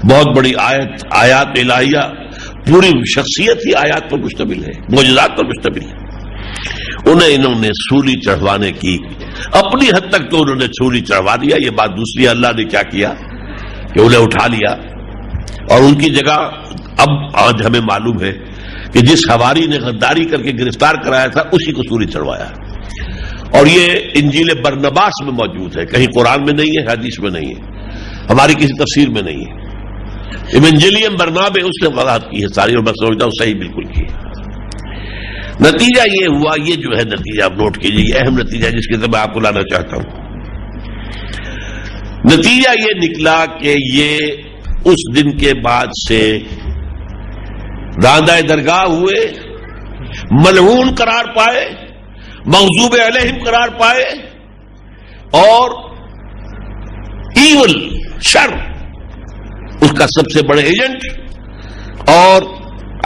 بہت بڑی آیات الہیہ، پوری شخصیت ہی آیات پر مشتمل ہے، معجزات پر مشتمل ہے. انہیں انہوں نے سولی چڑھوانے کی اپنی حد تک تو انہوں نے سولی چڑھوا دیا. یہ بات دوسری ہے اللہ نے کیا کیا کہ انہیں اٹھا لیا اور ان کی جگہ اب آج ہمیں معلوم ہے کہ جس حواری نے غداری کر کے گرفتار کرایا تھا اسی کو سولی چڑھوایا. اور یہ انجیل برنباس میں موجود ہے, کہیں قرآن میں نہیں ہے, حدیث میں نہیں ہے, ہماری کسی تفسیر میں نہیں ہے. ایونجیلیم برنابے اس نے وضاحت کی ہے ساری, اور میں سمجھتا ہوں صحیح بالکل کی ہے. نتیجہ یہ ہوا, یہ جو ہے نتیجہ آپ نوٹ کیجیے, یہ اہم نتیجہ جس کی طرف میں آپ کو لانا چاہتا ہوں. نتیجہ یہ نکلا کہ یہ اس دن کے بعد سے راندہ درگاہ ہوئے, ملعون قرار پائے, مغضوب علیہم قرار پائے, اور ایول شر اس کا سب سے بڑے ایجنٹ اور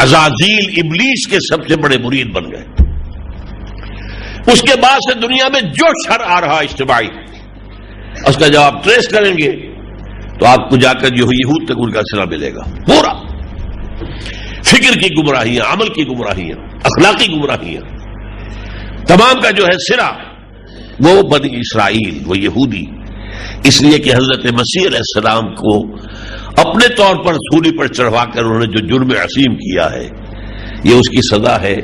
عزازیل ابلیس کے سب سے بڑے مرید بن گئے. اس کے بعد سے دنیا میں جو شر آ رہا اجتماعی, اس کا جب آپ ٹریس کریں گے تو آپ کو جا کر جو یہود تک ان کا سلا ملے گا. پورا فکر کی گمراہیاں, عمل کی گمراہیاں, اخلاقی گمراہیاں, تمام کا جو ہے سرا وہ بنی اسرائیل, وہ یہودی. اس لیے کہ حضرت مسیح علیہ السلام کو اپنے طور پر سولی پر چڑھوا کر انہوں نے جو جرم عظیم کیا ہے, یہ اس کی سزا ہے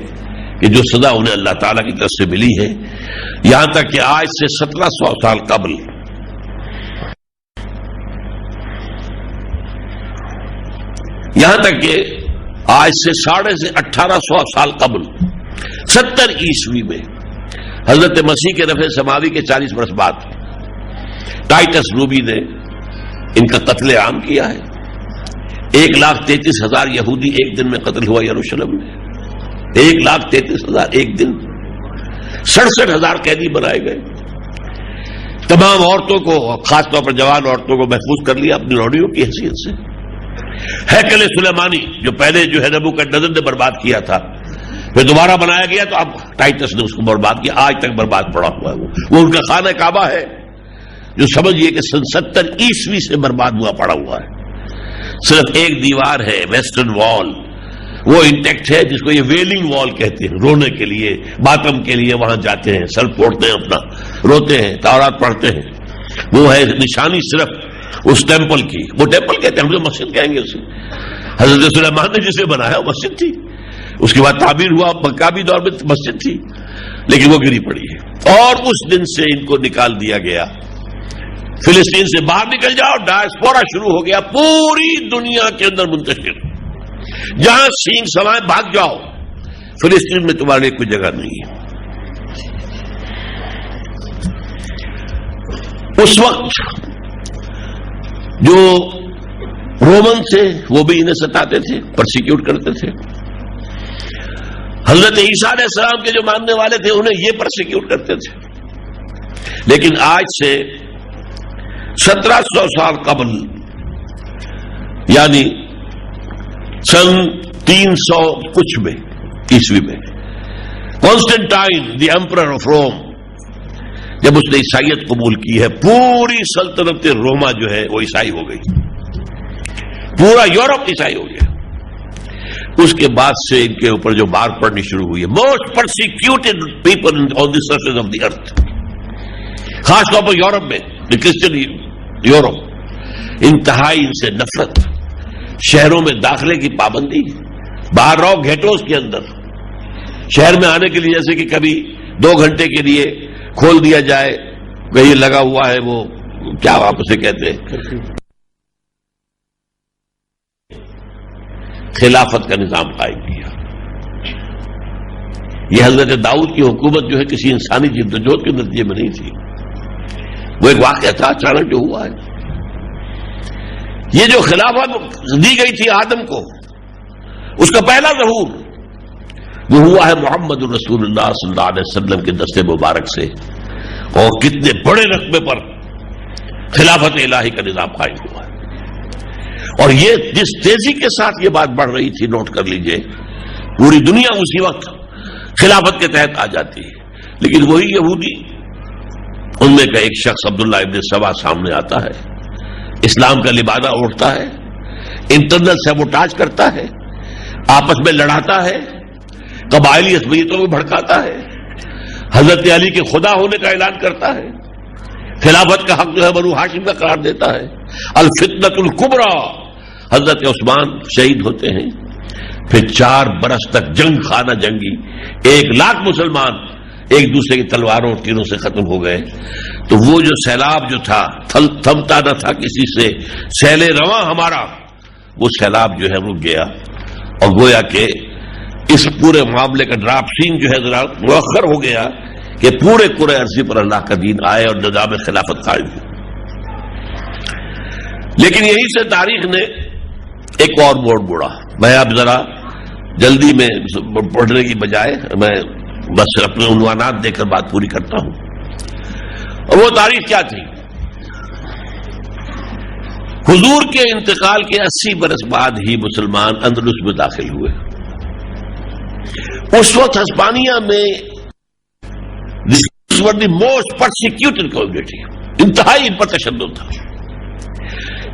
کہ جو سزا انہیں اللہ تعالیٰ کی طرف سے ملی ہے. یہاں تک کہ آج سے 1700 سال قبل, یہاں تک کہ آج سے 1850 سال قبل 70 عیسوی میں حضرت مسیح کے رفع سماوی کے 40 برس بعد ٹائٹس روبی نے ان کا قتل عام کیا ہے. 1,33,000 یہودی ایک دن میں قتل ہوا یروشلم میں. 1,33,000 ایک دن. 67,000 قیدی بنائے گئے. تمام عورتوں کو, خاص طور پر جوان عورتوں کو محفوظ کر لیا اپنی روڑیوں کی حیثیت سے. ہیکل سلیمانی جو پہلے جو ہے نبوکدنضر نے برباد کیا تھا, پھر دوبارہ بنایا گیا تو اب ٹائٹس نے اس کو برباد کیا. آج تک برباد پڑا ہوا ہے. وہ ان کا خانہ کعبہ ہے جو سمجھئے کہ 70 عیسوی سے برباد ہوا پڑا ہوا ہے. صرف ایک دیوار ہے, ویسٹرن وال, وہ انٹیکٹ ہے, جس کو یہ ویلنگ وال کہتے ہیں. رونے کے لیے, ماتم کے لیے وہاں جاتے ہیں, سر پھوڑتے ہیں اپنا, روتے ہیں, تورات پڑھتے ہیں. وہ ہے نشانی صرف اس ٹیمپل کی. وہ ٹیمپل کہتے ہیں, ہم تو مسجد کہیں گے اسے. حضرت سلیمان نے جسے بنایا وہ مسجد تھی. اس کے بعد تعبیر ہوا, مکابی دور میں مسجد تھی, لیکن وہ گری پڑی ہے. اور اس دن سے ان کو نکال دیا گیا. فلسطین سے باہر نکل جاؤ, ڈائسپورا شروع ہو گیا پوری دنیا کے اندر منتشر. جہاں سین سمائے بھاگ جاؤ, فلسطین میں تمہارے لیے کوئی جگہ نہیں ہے. اس وقت جو رومن تھے وہ بھی انہیں ستاتے تھے, پرسیکیوٹ کرتے تھے. حضرت عیسیٰ علیہ السلام کے جو ماننے والے تھے انہیں یہ پرسیکیوٹ کرتے تھے. لیکن آج سے 1700 سال قبل, یعنی سن 300 کچھ میں عیسوی میں, کانسٹنٹائن دی ایمپرر آف روم جب اس نے عیسائیت قبول کی ہے, پوری سلطنت روما جو ہے وہ عیسائی ہو گئی. پورا یورپ عیسائی ہو گیا. اس کے بعد سے ان کے اوپر جو مار پڑنی شروع ہوئی ہے. Most persecuted people on the surface of the earth, خاص طور پر یورپ میں, کرسچن یورپ, انتہائی ان سے نفرت. شہروں میں داخلے کی پابندی, باہر رہو گھیٹوز کے اندر. شہر میں آنے کے لیے جیسے کہ کبھی 2 گھنٹے کے لیے کھول دیا جائے, کہیں لگا ہوا ہے وہ کیا آپ اسے کہتے ہیں, خلافت کا نظام قائم کیا. یہ حضرت داؤد کی حکومت جو ہے کسی انسانی جدوجہد کے نتیجے میں نہیں تھی, وہ ایک واقعہ تھا اچانک جو ہوا ہے. یہ جو خلافت دی گئی تھی آدم کو, اس کا پہلا ظہور وہ ہوا ہے محمد رسول اللہ صلی اللہ علیہ وسلم کے دست مبارک سے. اور کتنے بڑے رقبے پر خلافت الہی کا نظام قائم ہوا ہے. اور یہ جس تیزی کے ساتھ یہ بات بڑھ رہی تھی, نوٹ کر لیجئے, پوری دنیا اسی وقت خلافت کے تحت آ جاتی ہے. لیکن وہی یہودی, ان میں کا ایک شخص عبداللہ ابن سبا سامنے آتا ہے, اسلام کا لبادہ اوڑھتا ہے, انٹرنل سیبوٹاج کرتا ہے, آپس میں لڑاتا ہے, قبائلی عصبیتوں میں بھڑکاتا ہے, حضرت علی کے خدا ہونے کا اعلان کرتا ہے، خلافت کا حق جو ہے بنو ہاشم کا قرار دیتا ہے، الفتنۃ الکبریٰ، حضرت عثمان شہید ہوتے ہیں، پھر 4 برس تک جنگ خانہ جنگی، 1 لاکھ مسلمان ایک دوسرے کی تلواروں اور تیروں سے ختم ہو گئے. تو وہ جو سیلاب جو تھا تھمتا نہ تھا کسی سے، سیل رواں ہمارا، وہ سیلاب جو ہے رک گیا، اور گویا کہ اس پورے معاملے کا ڈراپ سین جو ہے ذرا مؤخر ہو گیا کہ پورے کرۂ ارضی پر اللہ کا دین آئے اور نظام خلافت قائم ہو. لیکن یہی سے تاریخ نے ایک اور موڑ موڑا. میں اب ذرا جلدی میں پڑھنے کی بجائے میں بس اپنے عنوانات دے کر بات پوری کرتا ہوں. اور وہ تاریخ کیا تھی؟ حضور کے انتقال کے 80 برس بعد ہی مسلمان اندلس میں داخل ہوئے. اس وقت ہسپانیہ میں دی موسٹ پرسیکیوٹڈ کمیونٹی، انتہائی ان پر تشدد تھا.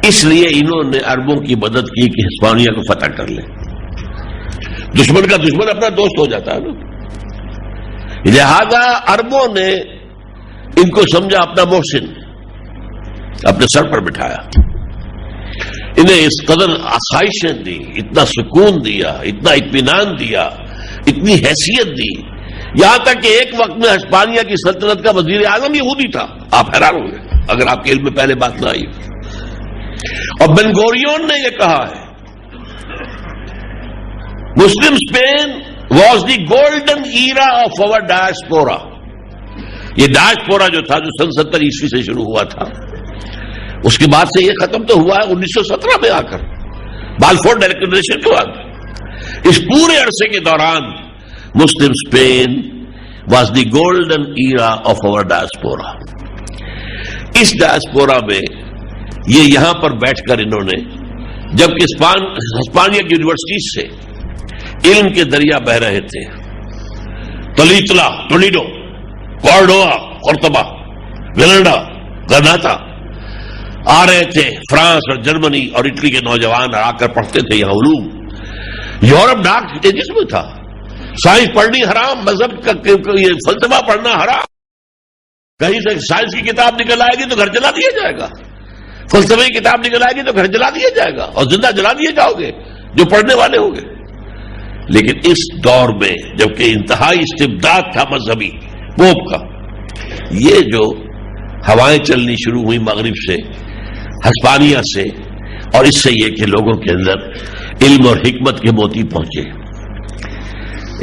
اس لیے انہوں نے عربوں کی مدد کی کہ ہسپانیہ کو فتح کر لیں. دشمن کا دشمن اپنا دوست ہو جاتا ہے نا. لہذا عربوں نے ان کو سمجھا اپنا محسن، اپنے سر پر بٹھایا، انہیں اس قدر آسائشیں دی، اتنا سکون دیا، اتنا اطمینان دیا، اتنی حیثیت دی، یہاں تک کہ ایک وقت میں ہسپانیہ کی سلطنت کا وزیر اعظم یہودی تھا. آپ حیران ہوں گے اگر آپ کے علم میں پہلے بات نہ آئی. اور بن گوریون نے یہ کہا ہے Muslim Spain was the golden era of our diaspora. یہ ڈائسپورا جو تھا، جو 70 عیسوی سے شروع ہوا تھا، اس کے بعد سے یہ ختم تو ہوا ہے 1917 میں آ کر بالفور ڈیکلریشن کے بعد. اس پورے عرصے کے دوران Muslim Spain was the golden era of our diaspora. اس ڈائسپورا میں یہ یہاں پر بیٹھ کر انہوں نے، جبکہ ہسپانیہ کی یونیورسٹی سے علم کے دریا بہ رہے تھے، تلیتلا، ٹولیڈو، کارڈوا، قرطبہ، گرناڈا، گرناطا، آ رہے تھے فرانس اور جرمنی اور اٹلی کے نوجوان آ کر پڑھتے تھے یہاں علوم. یورپ ڈارک ایجز میں تھا، سائنس پڑھنی حرام، مذہب کا یہ فلسفہ پڑھنا حرام. کہیں سے سائنس کی کتاب نکل آئے گی تو گھر جلا دیا جائے گا، فلسفے کی کتاب نکل آئے گی تو گھر جلا دیا جائے گا اور زندہ جلا دیے جاؤ گے جو پڑھنے والے ہوں گے. لیکن اس دور میں جبکہ انتہائی استبداد تھا مذہبی پوپ کا، یہ جو ہوائیں چلنی شروع ہوئی مغرب سے، ہسپانیہ سے، اور اس سے یہ کہ لوگوں کے اندر علم اور حکمت کے موتی پہنچے.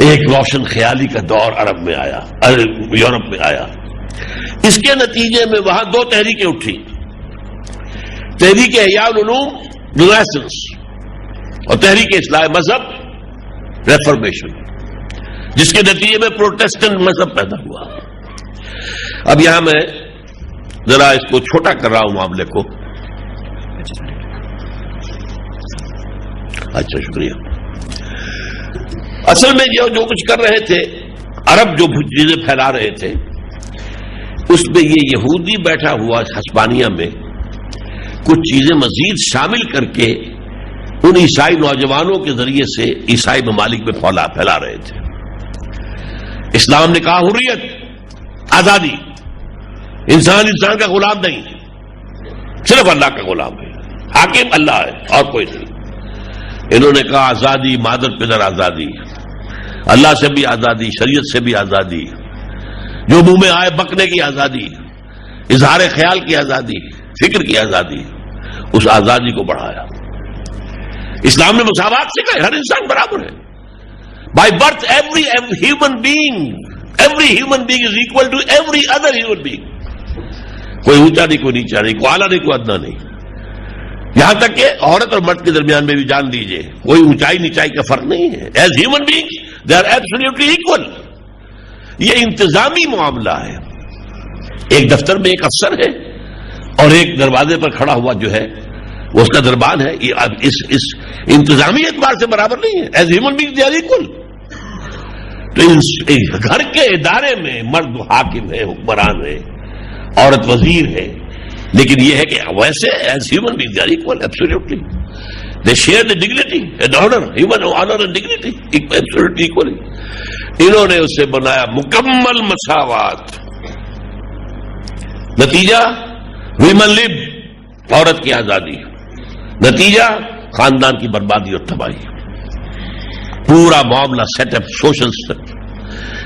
ایک روشن خیالی کا دور عرب میں آیا، یورپ میں آیا. اس کے نتیجے میں وہاں 2 تحریکیں اٹھی، تحریک احیاء العلوم رینیسنس اور تحریک اصلاح مذہب ریفارمیشن، جس کے نتیجے میں پروٹیسٹنٹ مذہب پیدا ہوا. اب یہاں میں ذرا اس کو چھوٹا کر رہا ہوں معاملے کو. اچھا، شکریہ. اصل میں جو کچھ کر رہے تھے عرب، جو چیزیں پھیلا رہے تھے، اس میں یہ یہودی بیٹھا ہوا ہسپانیہ میں کچھ چیزیں مزید شامل کر کے ان عیسائی نوجوانوں کے ذریعے سے عیسائی ممالک میں پھیلا رہے تھے. اسلام نے کہا حریت، آزادی، انسان کا غلام نہیں، صرف اللہ کا غلام ہے، حاکم اللہ ہے اور کوئی نہیں. انہوں نے کہا آزادی، مادر پدر آزادی، اللہ سے بھی آزادی، شریعت سے بھی آزادی، جو منہ میں آئے بکنے کی آزادی، اظہار خیال کی آزادی، فکر کی آزادی. اس آزادی کو بڑھایا. اسلام نے مساوات سے کہا ہر انسان برابر ہے. By birth every human being is equal to every other human being. کوئی اونچا نہیں، کوئی نیچا نہیں، کوئی اعلیٰ نہیں، کوئی ادنا نہیں. یہاں تک کہ عورت اور مرد کے درمیان میں بھی جان دیجئے کوئی اونچائی نیچائی کا فرق نہیں ہے. As human being they are absolutely equal. یہ انتظامی معاملہ ہے. ایک دفتر میں ایک افسر ہے اور ایک دروازے پر کھڑا ہوا جو ہے وہ اس کا دربان ہے. یہ اس انتظامی اعتبار سے برابر نہیں ہے. As human being they are equal. تو گھر کے ادارے میں مرد حاکم ہے، حکمران ہے، عورت وزیر ہے، لیکن یہ ہے کہ ویسے as human being they are equal absolutely. They share the dignity and honour, human honour and dignity absolutely equally. انہوں نے اسے بنایا مکمل مساوات. نتیجہ ویمن لب، عورت کی آزادی. نتیجہ خاندان کی بربادی اور تباہی. پورا معاملہ سیٹ اپ، سوشل سیٹ،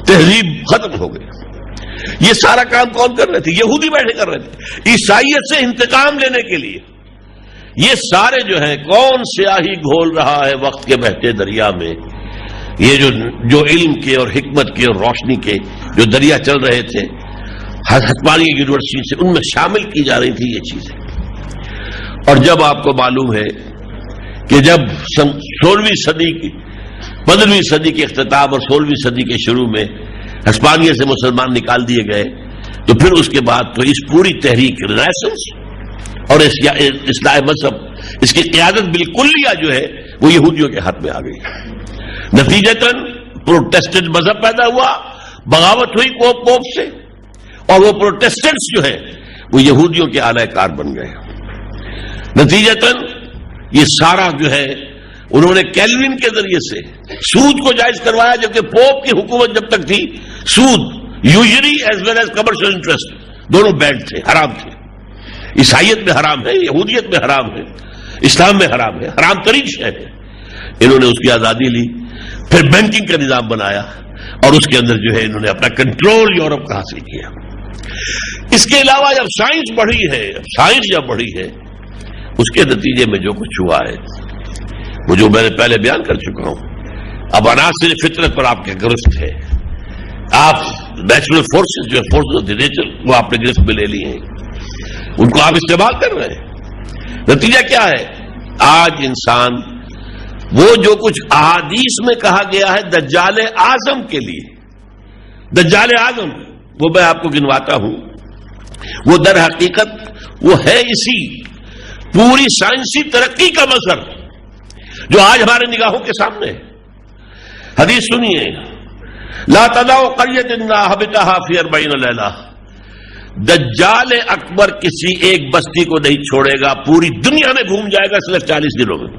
تہذیب ختم ہو گئی. یہ سارا کام کون کر رہے تھے؟ یہودی بیٹھے کر رہے تھے عیسائیت سے انتقام لینے کے لیے. یہ سارے جو ہیں، کون سیاہی گھول رہا ہے وقت کے بہتے دریا میں. یہ جو علم کے اور حکمت کے اور روشنی کے جو دریا چل رہے تھے ہسپانیہ یونیورسٹی سے، ان میں شامل کی جا رہی تھی یہ چیزیں. اور جب آپ کو معلوم ہے کہ جب 16ویں صدی کی 15ویں صدی کے اختتام اور 16ویں صدی کے شروع میں ہسپانیہ سے مسلمان نکال دیے گئے، تو پھر اس کے بعد تو اس پوری تحریک رینیسنس اور اصلاح مذہب، اس کی قیادت بالکلیہ جو ہے وہ یہودیوں کے ہاتھ میں آ گئی. نتیجتاً پروٹیسٹنٹ مذہب پیدا ہوا، بغاوت ہوئی پوپ سے، اور وہ پروٹیسٹنٹس جو ہیں وہ یہودیوں کے اعلی کار بن گئے. نتیجتاً یہ سارا جو ہے انہوں نے کیلوین کے ذریعے سے سود کو جائز کروایا، جبکہ پوپ کی حکومت جب تک تھی سود usury as well as commercial interest دونوں بینڈ تھے، حرام تھے. عیسائیت میں حرام ہے، یہودیت میں حرام ہے، اسلام میں حرام ہے، حرام ترین شے ہے. انہوں نے اس کی آزادی لی، پھر بینکنگ کا نظام بنایا، اور اس کے اندر جو ہے انہوں نے اپنا کنٹرول یورپ کا حاصل کیا. اس کے علاوہ جب سائنس بڑھی ہے اس کے نتیجے میں جو کچھ ہوا ہے وہ جو میں نے پہلے بیان کر چکا ہوں. اب عناصر فطرت پر آپ کے گرفت ہے. آپ نیچرل فورسز جو فورسز آف دی نیچر وہ آپ نے گرفت میں لے لی ہیں، ان کو آپ استعمال کر رہے ہیں. نتیجہ کیا ہے؟ آج انسان وہ جو کچھ احادیث میں کہا گیا ہے دجال اعظم کے لیے، دجال اعظم وہ میں آپ کو گنواتا ہوں، وہ در حقیقت وہ ہے اسی پوری سائنسی ترقی کا مظہر جو آج ہمارے نگاہوں کے سامنے ہے. حدیث سنیے، لا تدع قرية إلا هبطها في 40 ليلة. دجال اکبر کسی ایک بستی کو نہیں چھوڑے گا، پوری دنیا میں گھوم جائے گا صرف 40 دنوں میں،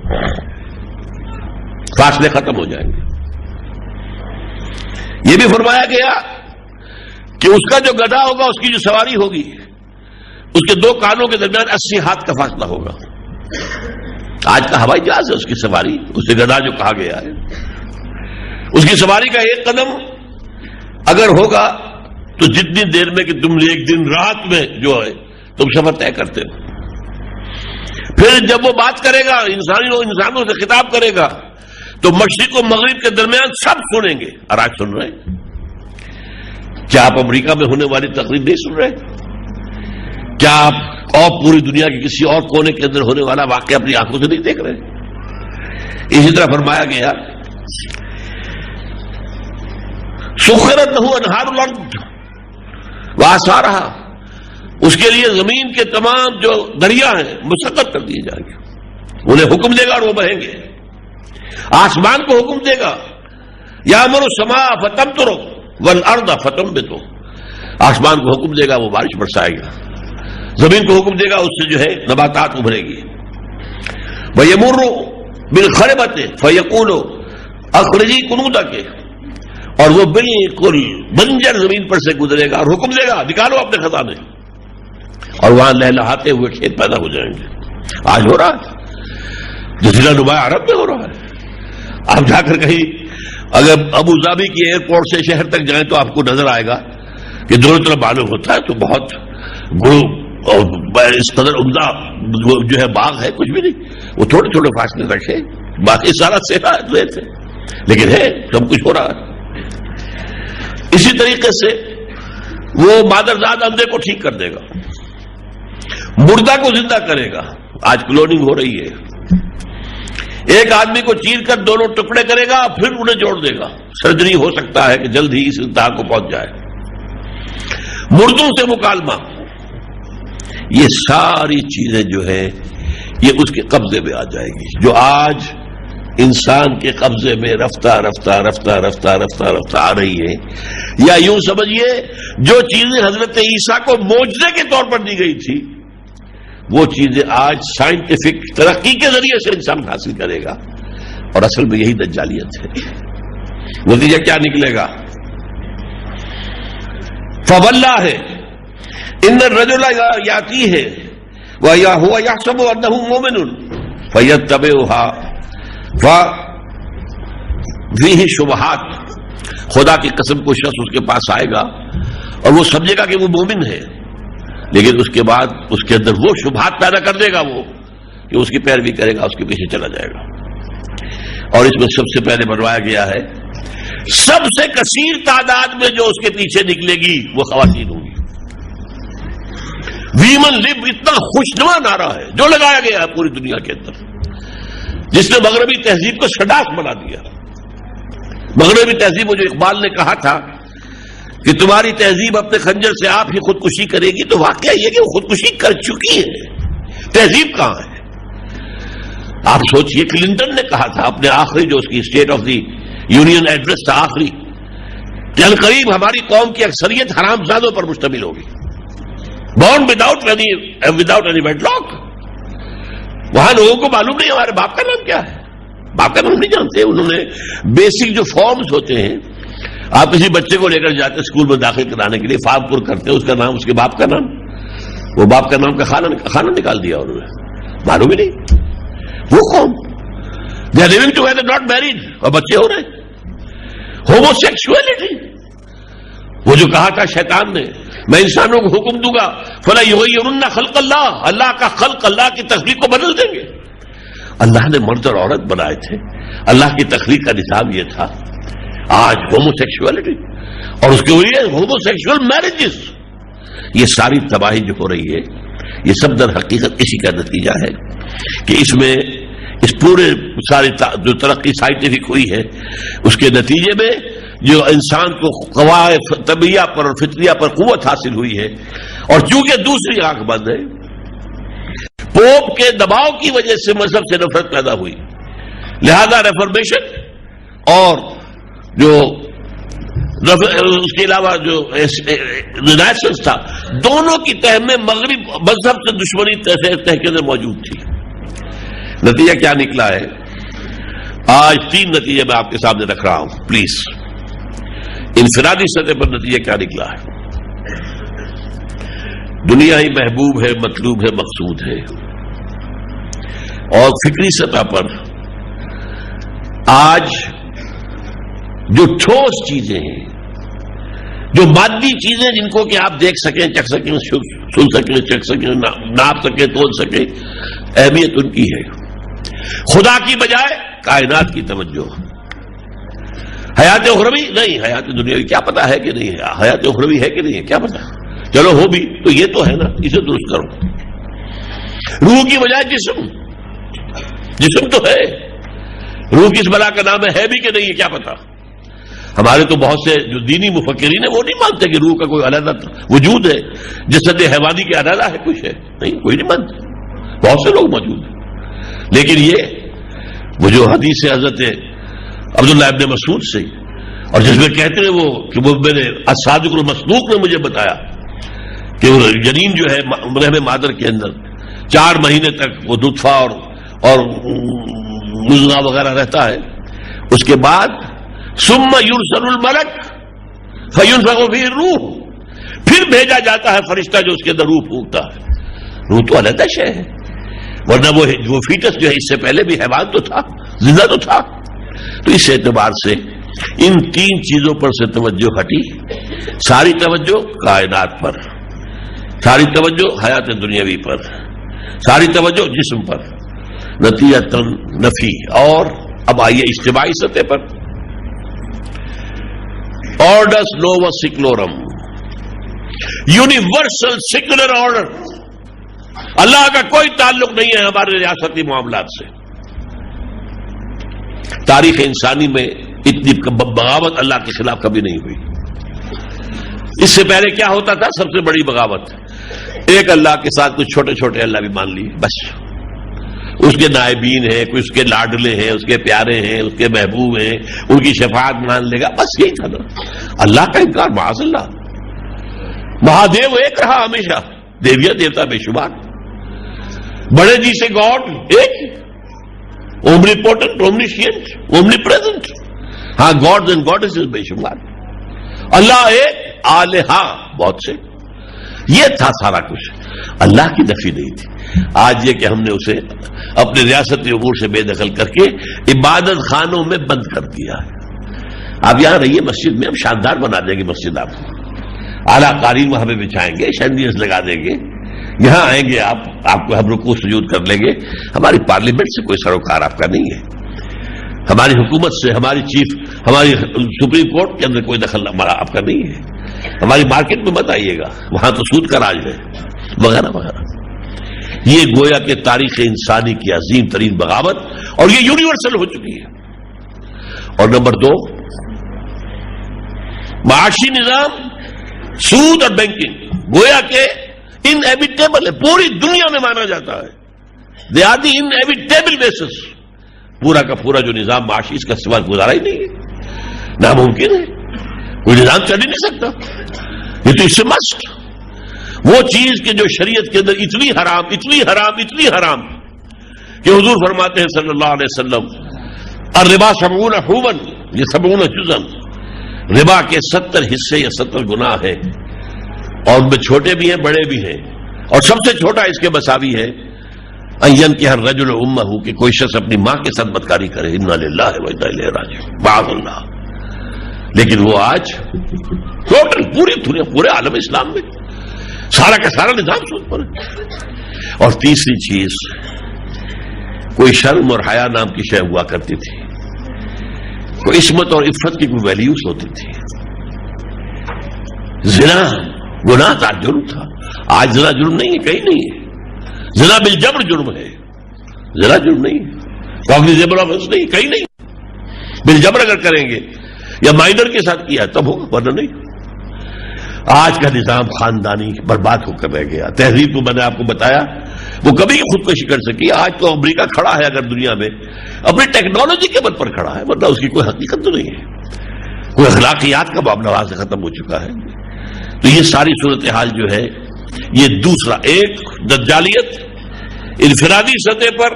فاصلے ختم ہو جائیں گے. یہ بھی فرمایا گیا کہ اس کا جو گدھا ہوگا، اس کی جو سواری ہوگی، اس کے دو کانوں کے درمیان 80 ہاتھ کا فاصلہ ہوگا. آج کا ہوائی جہاز ہے اس کی سواری، اس سے گدھا جو کہا گیا ہے، اس کی سواری کا ایک قدم اگر ہوگا تو جتنی دیر میں کہ تم ایک دن رات میں جو ہے تم سفر طے کرتے ہو. پھر جب وہ بات کرے گا، انسانوں سے خطاب کرے گا، تو مشرق و مغرب کے درمیان سب سنیں گے. اور آج سن رہے ہیں؟ کیا آپ امریکہ میں ہونے والی تقریب نہیں سن رہے؟ کیا آپ اور پوری دنیا کے کسی اور کونے کے اندر ہونے والا واقعہ اپنی آنکھوں سے نہیں دیکھ رہے؟ اسی طرح فرمایا گیا سخرت لہ انہار الارض وآثارہا، اس کے لیے زمین کے تمام جو دریا ہیں مسخر کر دیے جائیں گے. انہیں حکم دے گا اور وہ بہیں گے. آسمان کو حکم دے گا، یامر السماء فتمطر والارض فتنبت، آسمان کو حکم دے گا وہ بارش برسائے گا، زمین کو حکم دے گا اس سے جو ہے نباتات ابھرے گی. وَيَمُرُّ بِالْخَرِبَةِ فَيَقُولُ اخرجی کنودک، اور وہ بالکل بنجر زمین پر سے گزرے گا اور حکم دے گا نکالو اپنے خزانے، اور وہاں لہلہاتے ہوئے کھیت پیدا ہو جائیں گے. آج ہو رہا ہے، جزیرہ نما عرب میں ہو رہا ہے. آپ جا کر کہیں اگر ابو ظبی کی ایئرپورٹ سے شہر تک جائیں تو آپ کو نظر آئے گا کہ دونوں طرف معلوم ہوتا ہے تو بہت اور اس قدر عمدہ جو ہے باغ ہے، کچھ بھی نہیں، وہ تھوڑے تھوڑے فاصلے رکھے، باقی سارا صحرا ریت ہے، لیکن ہے سب کچھ ہو رہا ہے. اسی طریقے سے وہ مادرزاد اندھے کو ٹھیک کر دے گا، مردہ کو زندہ کرے گا. آج کلوننگ ہو رہی ہے، ایک آدمی کو چیر کر دونوں ٹکڑے کرے گا پھر انہیں جوڑ دے گا. سرجری ہو سکتا ہے کہ جلد ہی اس انتہا کو پہنچ جائے. مردوں سے مکالمہ، یہ ساری چیزیں جو ہے یہ اس کے قبضے میں آ جائے گی، جو آج انسان کے قبضے میں رفتہ رفتہ رفتہ رفتہ رفتہ رفتہ آ رہی ہے. یا یوں سمجھیے جو چیزیں حضرت عیسیٰ کو معجزے کے طور پر دی گئی تھی، وہ چیزیں آج سائنٹیفک ترقی کے ذریعے سے انسان حاصل کرے گا، اور اصل میں یہی دجالیت ہے. نتیجہ کیا نکلے گا؟ فواللہ ان الرجل یاتی ہے وهو يحسب انه مؤمن فيتبعها ففيه شبہات. خدا کی قسم کو شخص اس کے پاس آئے گا اور وہ سمجھے گا کہ وہ مومن ہے، لیکن اس کے بعد اس کے اندر وہ شبہات پیدا کر دے گا وہ کہ اس کی پیروی کرے گا، اس کے پیچھے چلا جائے گا. اور اس میں سب سے پہلے بنوایا گیا ہے سب سے کثیر تعداد میں جو اس کے پیچھے نکلے گی وہ خواتین ہوں گی. ویمن لب اتنا خوشنما نعرہ ہے جو لگایا گیا ہے پوری دنیا کے اندر، جس نے مغربی تہذیب کو شڈاس بنا دیا. مغربی تہذیب جو اقبال نے کہا تھا کہ تمہاری تہذیب اپنے خنجر سے آپ ہی خودکشی کرے گی، تو واقعہ یہ کہ وہ خودکشی کر چکی ہے. تہذیب کہاں ہے؟ آپ سوچئے کلنٹن نے کہا تھا اپنے آخری جو اس کی state of the union address تھا آخری، کہ القریب ہماری قوم کی اکثریت حرام زادوں پر مشتمل ہوگی، born without any wedlock. وہاں لوگوں کو معلوم نہیں ہمارے باپ کا نام کیا ہے، باپ کا نام نہیں جانتے. انہوں نے بیسک جو فارمز ہوتے ہیں، آپ کسی بچے کو لے کر جاتے اسکول میں داخل کرانے کے لیے، فارم پر کرتے ہیں، اس کا نام، اس کے باپ کا نام، وہ باپ کا نام کا خانہ نکال دیا انہوں نے، معلوم ہی نہیں. وہ قوم they are living together not married، اور بچے ہو رہے. ہوموسیکسولیٹی، وہ جو کہا تھا شیطان نے میں انسانوں کو حکم دوں گا فلا یغیرن خلق اللہ، اللہ کا خلق، اللہ کی تخلیق کو بدل دیں گے. اللہ نے مرد اور عورت بنائے تھے، اللہ کی تخلیق کا نظام یہ تھا. آج ہوموسیکسولیٹی اور اس کے لیے ہوموسیکسول میرجز، یہ ساری تباہی جو ہو رہی ہے یہ سب در حقیقت اسی کا نتیجہ ہے کہ اس میں اس پورے ساری جو ترقی سائنٹیفک ہوئی ہے اس کے نتیجے میں جو انسان کو قواعد طبیعہ پر اور فطریہ پر قوت حاصل ہوئی ہے. اور چونکہ دوسری آنکھ بند ہے، پوپ کے دباؤ کی وجہ سے مذہب سے نفرت پیدا ہوئی، لہذا ریفارمیشن اور جو اس کے علاوہ جو رینیسنس تھا، دونوں کی تہ میں مغرب مذہب سے دشمنی تحقیقیں موجود تھی. نتیجہ کیا نکلا ہے؟ آج 3 نتیجے میں آپ کے سامنے رکھ رہا ہوں پلیز. انفرادی سطح پر نتیجہ کیا نکلا ہے؟ دنیا ہی محبوب ہے، مطلوب ہے، مقصود ہے. اور فکری سطح پر آج جو ٹھوس چیزیں ہیں، جو مادی چیزیں جن کو کہ آپ دیکھ سکیں، چکھ سکیں، سن سکیں، چکھ سکیں، ناپ سکیں، تول سکیں، اہمیت ان کی ہے. خدا کی بجائے کائنات کی توجہ. حیات اخروی نہیں، حیات دنیاوی کیا پتا ہے کہ نہیں ہے، حیات اخروی ہے کہ نہیں ہے کیا پتا، چلو ہو بھی تو یہ تو ہے نا، اسے درست کرو. روح کی بجائے جسم، جسم تو ہے، روح کس بلا کا نام ہے بھی کہ نہیں ہے کیا پتا. ہمارے تو بہت سے جو دینی مفکرین ہیں وہ نہیں مانتے کہ روح کا کوئی علیحدہ وجود ہے، جسد حیوانی کے علیحدہ ہے کچھ ہے، نہیں، کوئی نہیں مانتے. بہت سے لوگ موجود ہیں. لیکن یہ وہ جو حدیث حضرت عبداللہ ابن مسعود سے، اور جس میں کہتے ہیں وہ کہ وہ میرے الصادق المصدوق نے مجھے بتایا کہ وہ جنین جو ہے رحم مادر کے اندر 4 مہینے تک وہ نطفہ اور مضغہ وغیرہ رہتا ہے. اس کے بعد ثم یرسل الملک فینفخ فیہ الروح، پھر بھیجا جاتا ہے فرشتہ جو اس کے اندر روح پھونکتا ہے. روح تو علیحدہ شے ہے، ورنہ وہ فیٹس جو ہے اس سے پہلے بھی حیوان تو تھا، زندہ تو تھا. تو اس اعتبار سے ان 3 چیزوں پر سے توجہ ہٹی، ساری توجہ کائنات پر، ساری توجہ حیات دنیاوی پر، ساری توجہ جسم پر، نتیجتاً نفی. اور اب آئیے اجتماعی سطح پر. آرڈرس نووا سیکولورم، یونیورسل سیکولر آرڈر. اللہ کا کوئی تعلق نہیں ہے ہمارے ریاستی معاملات سے. تاریخ انسانی میں اتنی بغاوت اللہ کے خلاف کبھی نہیں ہوئی. اس سے پہلے کیا ہوتا تھا؟ سب سے بڑی بغاوت ایک اللہ کے ساتھ کچھ چھوٹے چھوٹے اللہ بھی مان لیے، بس. اس کے نائبین ہیں، کوئی اس کے لاڈلے ہیں، اس کے پیارے ہیں، اس کے محبوب ہیں، ان کی شفاعت مان لے گا، بس یہی تھا نا. اللہ کا انکار، معاذ اللہ. مہادیو ایک رہا ہمیشہ، دیویا دیوتا بے شمار. بڑے جی سے گاڈ ایک، اومنی پوٹنٹ، اومنیشینٹ، اومنی پریزنٹ. ہاں، گاڈز اینڈ گاڈیسز بے شمار. اللہ ایک، الہا بہت سے. یہ تھا سارا کچھ, اللہ کی نفی نہیں تھی. آج یہ کہ ہم نے اسے اپنے ریاستی امور سے بے دخل کر کے عبادت خانوں میں بند کر دیا ہے. آپ یہاں رہیے مسجد میں, ہم شاندار بنا دیں گے مسجد, آپ کو اعلیٰ قالین وہاں پہ بچھائیں گے, شینڈیئرز لگا دیں گے, یہاں آئیں گے آپ کو ہم رکوع سجود کر لیں گے. ہماری پارلیمنٹ سے کوئی سروکار آپ کا نہیں ہے, ہماری حکومت سے, ہماری سپریم کورٹ کے اندر کوئی دخل آپ کا نہیں ہے. ہماری مارکیٹ میں مت آئیے گا, وہاں تو سود کا راج ہے, وغیرہ وغیرہ. یہ گویا کہ تاریخ انسانی کی عظیم ترین بغاوت, اور یہ یونیورسل ہو چکی ہے. اور نمبر 2, معاشی نظام سود اور بینکنگ گویا کہ انایویٹیبل ہے, پوری دنیا میں مانا جاتا ہے. They are the inevitable basis. پورا کا پورا جو نظام معاشی, اس کا سوا گزارا ہی نہیں ہے, ناممکن ہے, کوئی نظام چل ہی نہیں سکتا. یہ تو اس سے مسٹ وہ چیز کہ جو شریعت کے اندر اتنی حرام اتنی حرام اتنی حرام کہ حضور فرماتے ہیں صلی اللہ علیہ وسلم, الربا 70 حوبا یہ 70 جزءا, ربا کے 70 حصے یا 70 گناہ ہیں, اور ان میں چھوٹے بھی ہیں بڑے بھی ہیں, اور سب سے چھوٹا اس کے مساوی ہے این کہ ہر رجل امہ, کہ کوئی شخص اپنی ماں کے ساتھ بدکاری کرے. انا للہ و انا الیہ راجعون, معاذ اللہ. لیکن وہ آج ٹوٹل پوری دنیا, پورے عالم اسلام میں سارا کا سارا نظام سود پر ہے. اور تیسری چیز, کوئی شرم اور حیا نام کی شے ہوا کرتی تھی, کوئی عصمت اور عفت کی کوئی ویلیوز ہوتی تھی. زنا گناہ تھا, جرم تھا. آج زنا جرم نہیں ہے, کہیں نہیں ہے. زنا بالجبر جرم ہے, زنا جرم نہیں ہے, کاگنیزیبل آفنس نہیں, کہیں نہیں. بالجبر اگر کریں گے یا مائنر کے ساتھ کیا تب ہوگا, ورنہ نہیں. آج کا نظام خاندانی برباد ہو کر رہ گیا. تہذیب کو میں نے آپ کو بتایا وہ کبھی خودکشی کر سکی. آج تو امریکہ کھڑا ہے اگر دنیا میں اپنی ٹیکنالوجی کے بل پر کھڑا ہے, ورنہ اس کی کوئی حقیقت تو نہیں ہے. کوئی اخلاقیات کا معاملہ وہاں سے ختم ہو چکا ہے. تو یہ ساری صورتحال جو ہے, یہ دوسرا ایک دجالیت, انفرادی سطح پر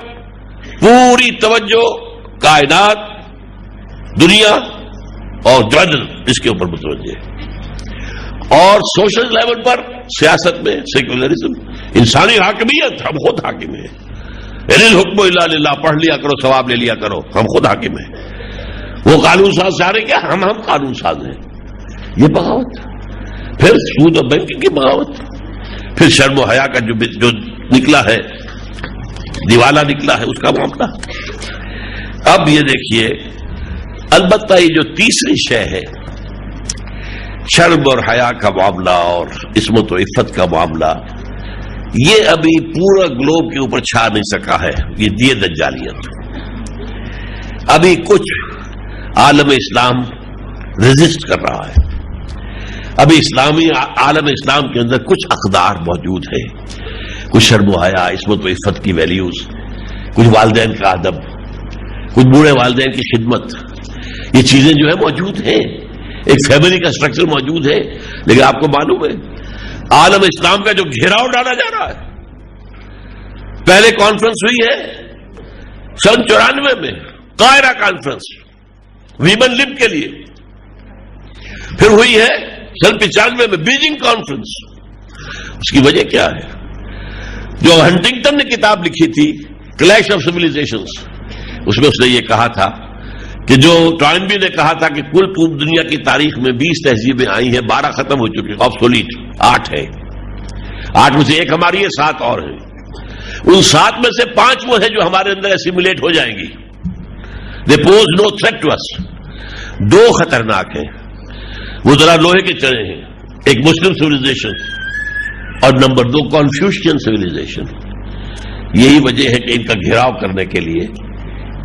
پوری توجہ کائنات دنیا اور جادل اس کے اوپر متوجہ ہے, اور سوشل لیول پر سیاست میں سیکولرزم, انسانی حاکمیت, ہم خود حاکم ہیں. الحکم الا للہ, پڑھ لیا کرو ثواب لے لیا کرو, ہم خود حاکم ہیں. وہ قانون ساز چاہے کیا, ہم قانون ساز ہیں. یہ بغاوت. پھر سود اور بینکنگ کی بغاوت, پھر شرم و حیا کا جو نکلا ہے, دیوالا نکلا ہے, اس کا معاملہ. اب یہ دیکھیے, البتہ یہ جو تیسری شے ہے, شرم اور حیا کا معاملہ اور عصمت و عفت کا معاملہ, یہ ابھی پورا گلوب کے اوپر چھا نہیں سکا ہے. یہ دجالیت ابھی کچھ عالم اسلام ریزسٹ کر رہا ہے. ابھی اسلامی عالم اسلام کے اندر کچھ اقدار موجود ہیں, کچھ شرم و حیا, عصمت و عفت کی ویلیوز, کچھ والدین کا ادب, کچھ بوڑھے والدین کی خدمت, یہ چیزیں جو ہے موجود ہیں. ایک فیملی کا سٹرکچر موجود ہے. لیکن آپ کو معلوم ہے عالم اسلام کا جو گھیراؤ ڈالا جا رہا ہے, پہلے کانفرنس ہوئی ہے سن 94 میں, قاہرہ کانفرنس ویمن لب کے لیے, پھر ہوئی ہے سن 95 میں بیجنگ کانفرنس. اس کی وجہ کیا ہے؟ جو ہنٹنگٹن نے کتاب لکھی تھی کلیش آف سیویلائزیشنز, اس میں اس نے یہ کہا تھا کہ جو ٹوائنبی نے کہا تھا کہ کل دنیا کی تاریخ میں 20 تہذیبیں آئی ہیں, 12 ختم ہو چکی, آبسولیٹ 8 ہے. 8 میں سے ایک ہماری ہے, 7 اور ہیں. ان 7 میں سے 5 وہ ہیں جو ہمارے اندر اسیمولیٹ ہو جائیں گی. They pose no threat to us. 2 خطرناک ہیں, وہ ذرا لوہے کے چنے ہیں. ایک مسلم سیویلائزیشن اور نمبر 2 کنفیوشین سیویلائزیشن. یہی وجہ ہے کہ ان کا گھیراؤ کرنے کے لیے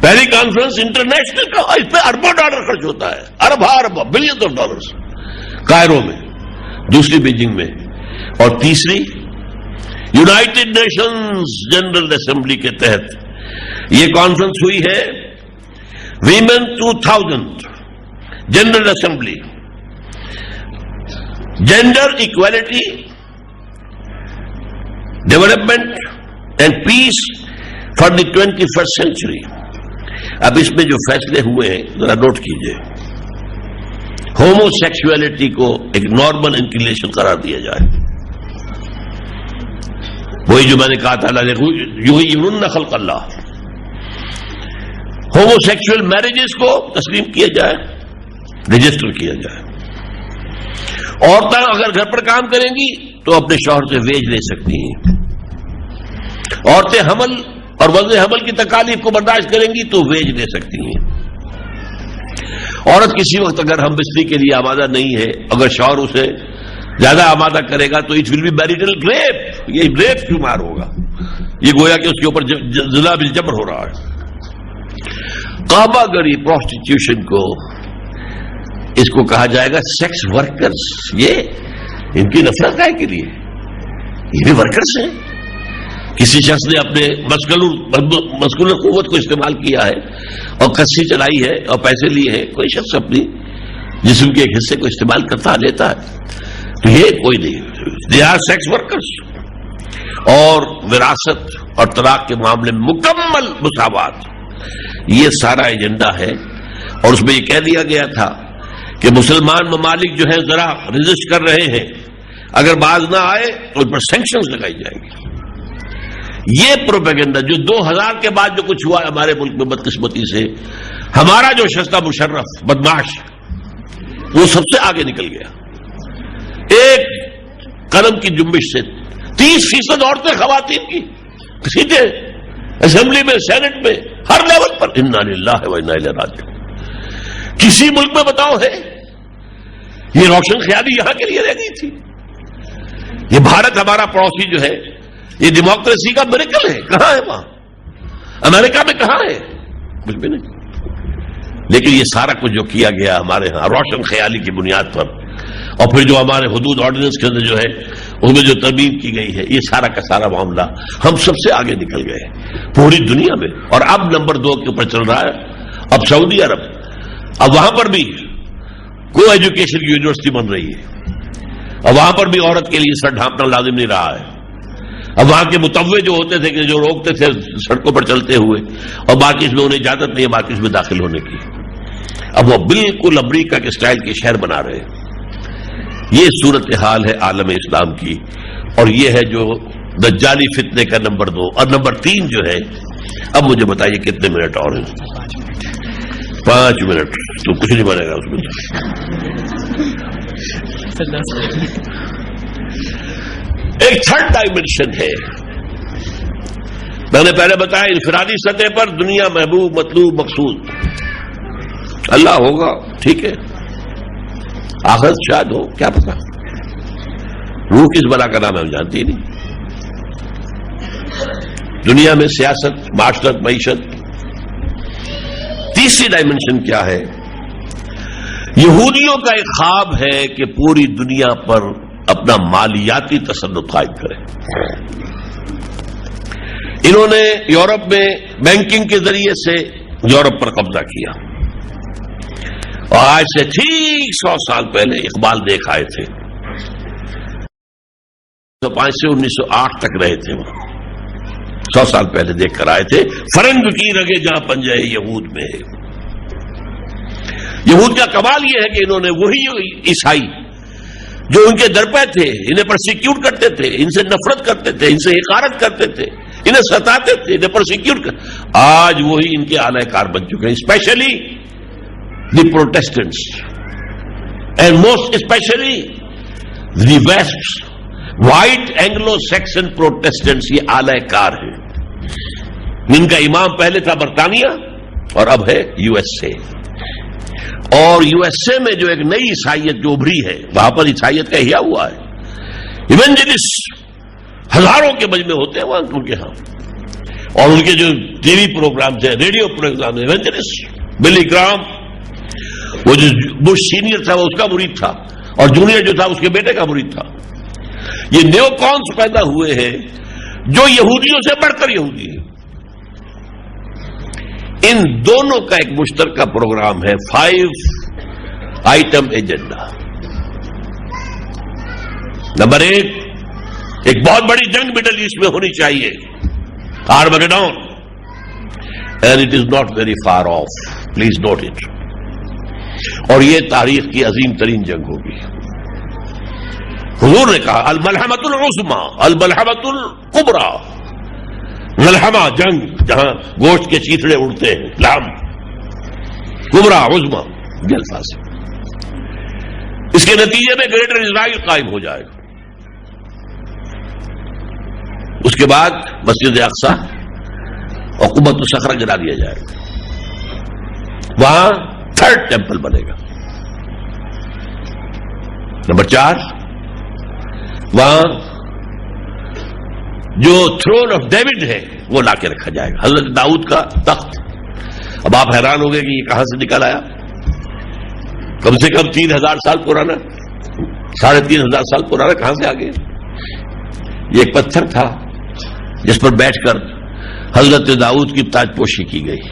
پہلی کانفرنس انٹرنیشنل کا, اس پہ اربوں ڈالر خرچ ہوتا ہے, ارب بلین آف ڈالرز کائرو میں, دوسری بیجنگ میں, اور تیسری یونائٹڈ نیشنز جنرل اسمبلی کے تحت یہ کانفرنس ہوئی ہے women 2000 general assembly, gender equality, development and peace for the 21st century. اب اس میں جو فیصلے ہوئے ہیں ذرا نوٹ کیجئے. ہومو سیکسولیٹی کو ایک نارمل انکلیشن قرار دیا جائے. وہی جو میں نے کہا تھا یغیرن خلق اللہ. ہومو سیکسول میرجز کو تسلیم کیا جائے, رجسٹر کیا جائے. عورتیں اگر گھر پر کام کریں گی تو اپنے شوہر سے ویج لے سکتی ہیں. عورتیں حمل اور وضع حمل کی تکالیف کو برداشت کریں گی تو ویج لے سکتی ہیں. عورت کسی وقت اگر ہم بستری کے لیے آمادہ نہیں ہے, اگر شوہر اسے زیادہ آمادہ کرے گا تو it will be marital rape. یہ ریپ شمار ہوگا, یہ گویا کہ اس کے اوپر زنا بالجبر ہو رہا ہے. کعبہ گری پروسٹیٹیوشن کو اس کو کہا جائے گا سیکس ورکرز. یہ ان کی نفرت ہے کے لیے, یہ بھی ورکرز ہیں. کسی شخص نے اپنے مسکولر قوت کو استعمال کیا ہے اور کسی چلائی ہے اور پیسے لیے ہیں. کوئی شخص اپنی جسم کے ایک حصے کو استعمال کرتا لیتا ہے, تو یہ کوئی نہیں. They are sex workers. اور وراثت اور طلاق کے معاملے میں مکمل مساوات, یہ سارا ایجنڈا ہے. اور اس میں یہ کہہ دیا گیا تھا کہ مسلمان ممالک جو ہیں ذرا رجسٹ کر رہے ہیں, اگر باز نہ آئے تو ان پر سینکشنز لگائی جائیں گی. یہ پروپیگنڈا جو 2000 کے بعد جو کچھ ہوا ہمارے ملک میں بدقسمتی سے, ہمارا جو شستہ مشرف بدماش وہ سب سے آگے نکل گیا. ایک قلم کی جنبش سے 30% عورتیں خواتین کی سیٹیں اسمبلی میں, سینٹ میں, ہر لیول پر. انا للہ و انا الیہ راجعون. کسی ملک میں بتاؤ ہے یہ روشن خیالی یہاں کے لیے رہ گئی تھی؟ یہ بھارت ہمارا پڑوسی جو ہے, یہ ڈیموکریسی کا میریکل ہے. کہاں ہے وہاں؟ امریکہ میں کہاں ہے؟ کچھ بھی نہیں. لیکن یہ سارا کچھ جو کیا گیا ہمارے ہاں روشن خیالی کی بنیاد پر, اور پھر جو ہمارے حدود آرڈیننس کے اندر جو ہے اس میں جو ترمیم کی گئی ہے, یہ سارا کا سارا معاملہ ہم سب سے آگے نکل گئے پوری دنیا میں. اور اب نمبر 2 کے اوپر چل رہا ہے اب سعودی عرب. اب وہاں پر بھی کو ایجوکیشن کی یونیورسٹی بن رہی ہے, اور وہاں پر بھی عورت کے لیے سر ڈھانپنا لازم نہیں رہا ہے. اب وہاں کے متوع جو ہوتے تھے کہ جو روکتے تھے سڑکوں پر چلتے ہوئے, اور باقی اس میں انہیں اجازت نہیں ہے باقی اس میں داخل ہونے کی, اب وہ بالکل امریکہ کے سٹائل کے شہر بنا رہے ہیں. یہ صورتحال ہے عالم اسلام کی. اور یہ ہے جو دجالی فتنے کا نمبر 2. اور نمبر 3 جو ہے, اب مجھے بتائیے کتنے منٹ اور ہیں؟ 5 منٹ. تو کچھ نہیں بنے گا اس میں. ایک تھرڈ ڈائمنشن ہے. میں نے پہلے بتایا انفرادی سطح پر دنیا محبوب مطلوب مقصود اللہ ہوگا, ٹھیک ہے. آخرت شاید ہو, کیا پتا. روح کس بلا کا نام ہے ہم جانتے ہی نہیں. دنیا میں سیاست, معاشرت, معیشت. تیسری ڈائمنشن کیا ہے؟ یہودیوں کا ایک خواب ہے کہ پوری دنیا پر اپنا مالیاتی تسلط قائم کرے. انہوں نے یورپ میں بینکنگ کے ذریعے سے یورپ پر قبضہ کیا, اور آج سے ٹھیک 100 سال پہلے اقبال دیکھ آئے تھے. 1905 سے 1908 تک رہے تھے وہاں. 100 سال پہلے دیکھ کر آئے تھے. فرنگ کی رگے جہاں پنجے یہود میں. یہود کا کمال یہ ہے کہ انہوں نے وہی عیسائی جو ان کے در پہ تھے, انہیں پرسیکیوٹ کرتے تھے, ان سے نفرت کرتے تھے, ان سے حقارت کرتے تھے, انہیں ستاتے تھے, انہیں پرسیکیوٹ آج وہی ان کے اعلی کار بن چکے ہیں. Especially the Protestants and most especially the west white Anglo Saxon Protestants, یہ اعلی کار ہیں. ان کا امام پہلے تھا برطانیہ اور اب ہے یو ایس اے. اور یو ایس اے میں جو ایک نئی عیسائیت جو ابھری ہے, وہاں پر عیسائیت کا احیاء ہوا ہے. ایونجلسٹ ہزاروں کے مجمع ہوتے ہیں وہاں ان کے ہاں, اور ان کے جو ٹی وی پروگرامز ہیں, ریڈیو پروگرام, ایونجلسٹ بلی گرام, وہ جو بش سینئر تھا وہ اس کا مرید تھا, اور جونیئر جو تھا اس کے بیٹے کا مرید تھا. یہ نیو کونس پیدا ہوئے ہیں جو یہودیوں سے بڑھ کر یہودی ہیں. ان دونوں کا ایک مشترکہ پروگرام ہے 5 آئٹم ایجنڈا. نمبر 1, ایک بہت بڑی جنگ مڈل ایسٹ میں ہونی چاہیے, Armageddon, and it is not very far off, please note it. اور یہ تاریخ کی عظیم ترین جنگ ہوگی. حضور نے کہا الملحمۃ العظمی الملحمۃ الکبریٰ، ملحمہ جنگ جہاں گوشت کے چیتڑے اڑتے ہیں، لام کبریٰ عظمی یہ الفاظ. اس کے نتیجے میں گریٹر اسرائیل قائم ہو جائے گا. اس کے بعد مسجد اقصی اور قبۃ الصخرہ گرا دیا جائے گا. وہاں تھرڈ ٹیمپل بنے گا. نمبر 4 وہاں جو تھرون آف ڈیوڈ ہے وہ لا کے رکھا جائے گا، حضرت داؤد کا تخت. اب آپ حیران ہو گئے کہ یہ کہاں سے نکل آیا؟ کم سے کم 3000 سال پرانا، 3500 سال پرانا کہاں سے آ گیا؟ یہ ایک پتھر تھا جس پر بیٹھ کر حضرت داؤد کی تاج پوشی کی گئی،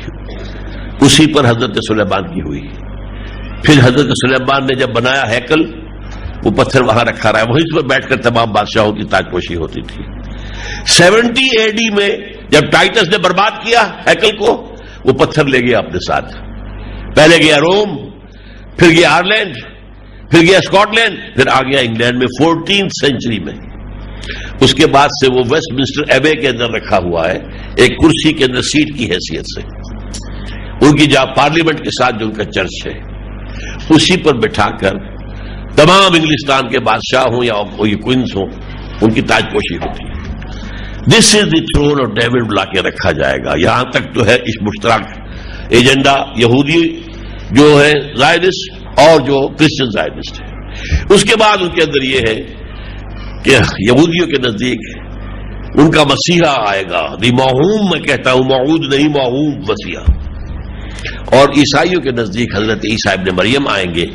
اسی پر حضرت سلیمان کی ہوئی. پھر حضرت سلیمان نے جب بنایا ہیکل، وہ پتھر وہاں رکھا رہا ہے، وہیں پر بیٹھ کر تمام بادشاہوں کی تاج پوشی ہوتی تھی. 70 AD میں جب ٹائٹس نے برباد کیا ہیکل کو، وہ پتھر لے گیا اپنے ساتھ. پہلے گیا روم، پھر گیا آئرلینڈ، پھر گیا اسکاٹ لینڈ، پھر آ گیا انگلینڈ میں 14th سینچری میں. اس کے بعد سے وہ ویسٹ منسٹر ایبے کے اندر رکھا ہوا ہے، ایک کرسی کے اندر سیٹ کی حیثیت سے. ان کی جہاں پارلیمنٹ کے ساتھ جو ان کا چرچ ہے، اسی پر بٹھا کر تمام انگلستان کے بادشاہ ہوں یا کوئنس ہوں، ان کی تاج پوشی ہوتی ہے. دس از دی تھرون آف ڈیوڈ لا کے رکھا جائے گا. یہاں تک تو ہے اس مشترک ایجنڈا یہودی جو ہے زائڈسٹ اور جو کرسچن زائڈسٹ ہے. اس کے بعد ان کے اندر یہ ہے کہ یہودیوں کے نزدیک ان کا مسیحا آئے گا، دی موہوم، میں کہتا ہوں موعود نہیں، موہوم مسیحا. اور عیسائیوں کے نزدیک حضرت عیسیٰ ابن مریم آئیں گے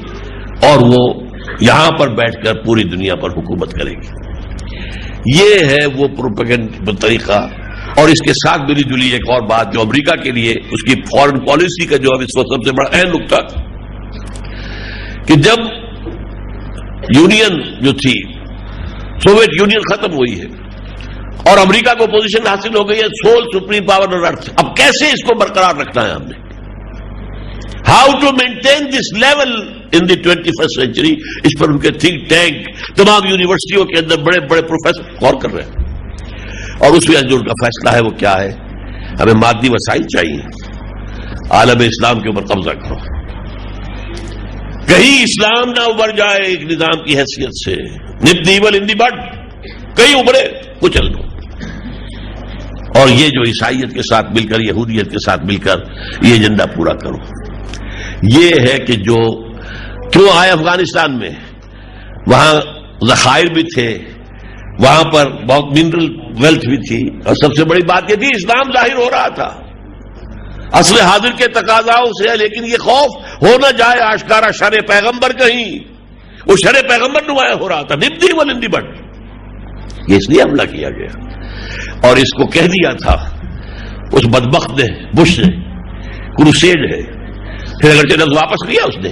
اور وہ یہاں پر بیٹھ کر پوری دنیا پر حکومت کریں گے. یہ ہے وہ پروپیگنڈ طریقہ. اور اس کے ساتھ ملی جلی ایک اور بات جو امریکہ کے لیے اس کی فارن پالیسی کا جو اب اس وقت سب سے بڑا اہم نقطہ، کہ جب یونین جو تھی سوویت یونین ختم ہوئی ہے اور امریکہ کو پوزیشن حاصل ہو گئی ہے sole supreme power on earth, اب کیسے اس کو برقرار رکھنا ہے ہم نے؟ How to maintain this level in the 21st century. اس پر ان کے تھنک ٹینک تمام یونیورسٹیوں کے اندر بڑے بڑے پروفیسر غور کر رہے ہیں. اور اس میں جو ان کا فیصلہ ہے وہ کیا ہے؟ ہمیں مادی وسائل چاہیے، عالم اسلام کے اوپر قبضہ کرو، کہیں اسلام نہ ابھر جائے ایک نظام کی حیثیت سے. نپ دی ایول ان دی بڈ، کہیں ابھرے کچل دو. اور یہ جو عیسائیت کے ساتھ مل کر، یہودیت کے ساتھ مل کر یہ ایجنڈا پورا کرو. یہ ہے کہ جو کیوں آئے افغانستان میں، وہاں ذخائر بھی تھے، وہاں پر بہت منرل ویلتھ بھی تھی، اور سب سے بڑی بات یہ تھی اسلام ظاہر ہو رہا تھا اصل حاضر کے تقاضاؤں سے. لیکن یہ خوف ہو نہ جائے آشکارا شر پیغمبر، کہیں وہ شر پیغمبر نمایاں ہو رہا تھا. نبدی ولندی بٹ، یہ اس لیے حملہ کیا گیا اور اس کو کہہ دیا تھا اس بدبخت نے، بش نے، کروسیڈ ہے. پھر اگرچہ لفظ واپس لیا اس نے،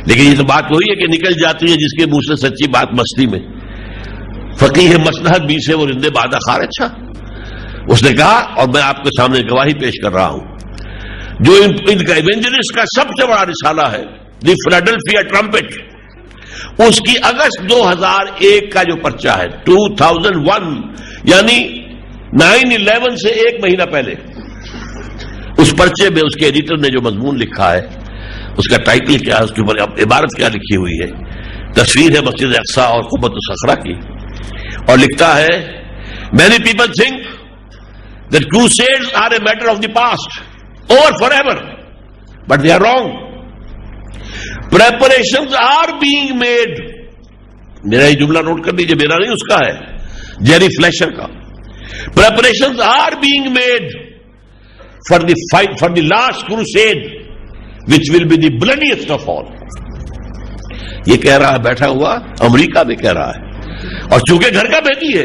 لیکن یہ تو بات وہی ہے کہ نکل جاتی ہے جس کے منہ سے سچی بات مستی میں. فقیہ مصلحت بھی سے وہ رندے بادہ خار. اچھا اس نے کہا، اور میں آپ کے سامنے گواہی پیش کر رہا ہوں، جو ان کا ایونجلسٹ کا سب سے بڑا رسالہ ہے دی فلاڈلفیا ٹرمپٹ، اس کی اگست 2001 کا جو پرچہ ہے 2001 یعنی 9/11 سے ایک مہینہ پہلے، اس پرچے میں اس کے ایڈیٹر نے جو مضمون لکھا ہے، اس کا ٹائٹل کیا ہے، اس کے اوپر عبارت کیا لکھی ہوئی ہے، تصویر ہے مسجد اقصی اور قبۃ الصخرہ کی، اور لکھتا ہے many people think that crusades are a matter of the past, over forever, but they are wrong. Preparations are being made. میرا یہ جملہ نوٹ کر لیجیے، میرا نہیں اس کا ہے، جیری فلیشر کا. Preparations are being made for the fight, for the last crusade, which will be the bloodiest of all. یہ کہہ رہا ہے بیٹھا ہوا امریکہ میں کہہ رہا ہے، اور چونکہ گھر کا بیٹی ہے،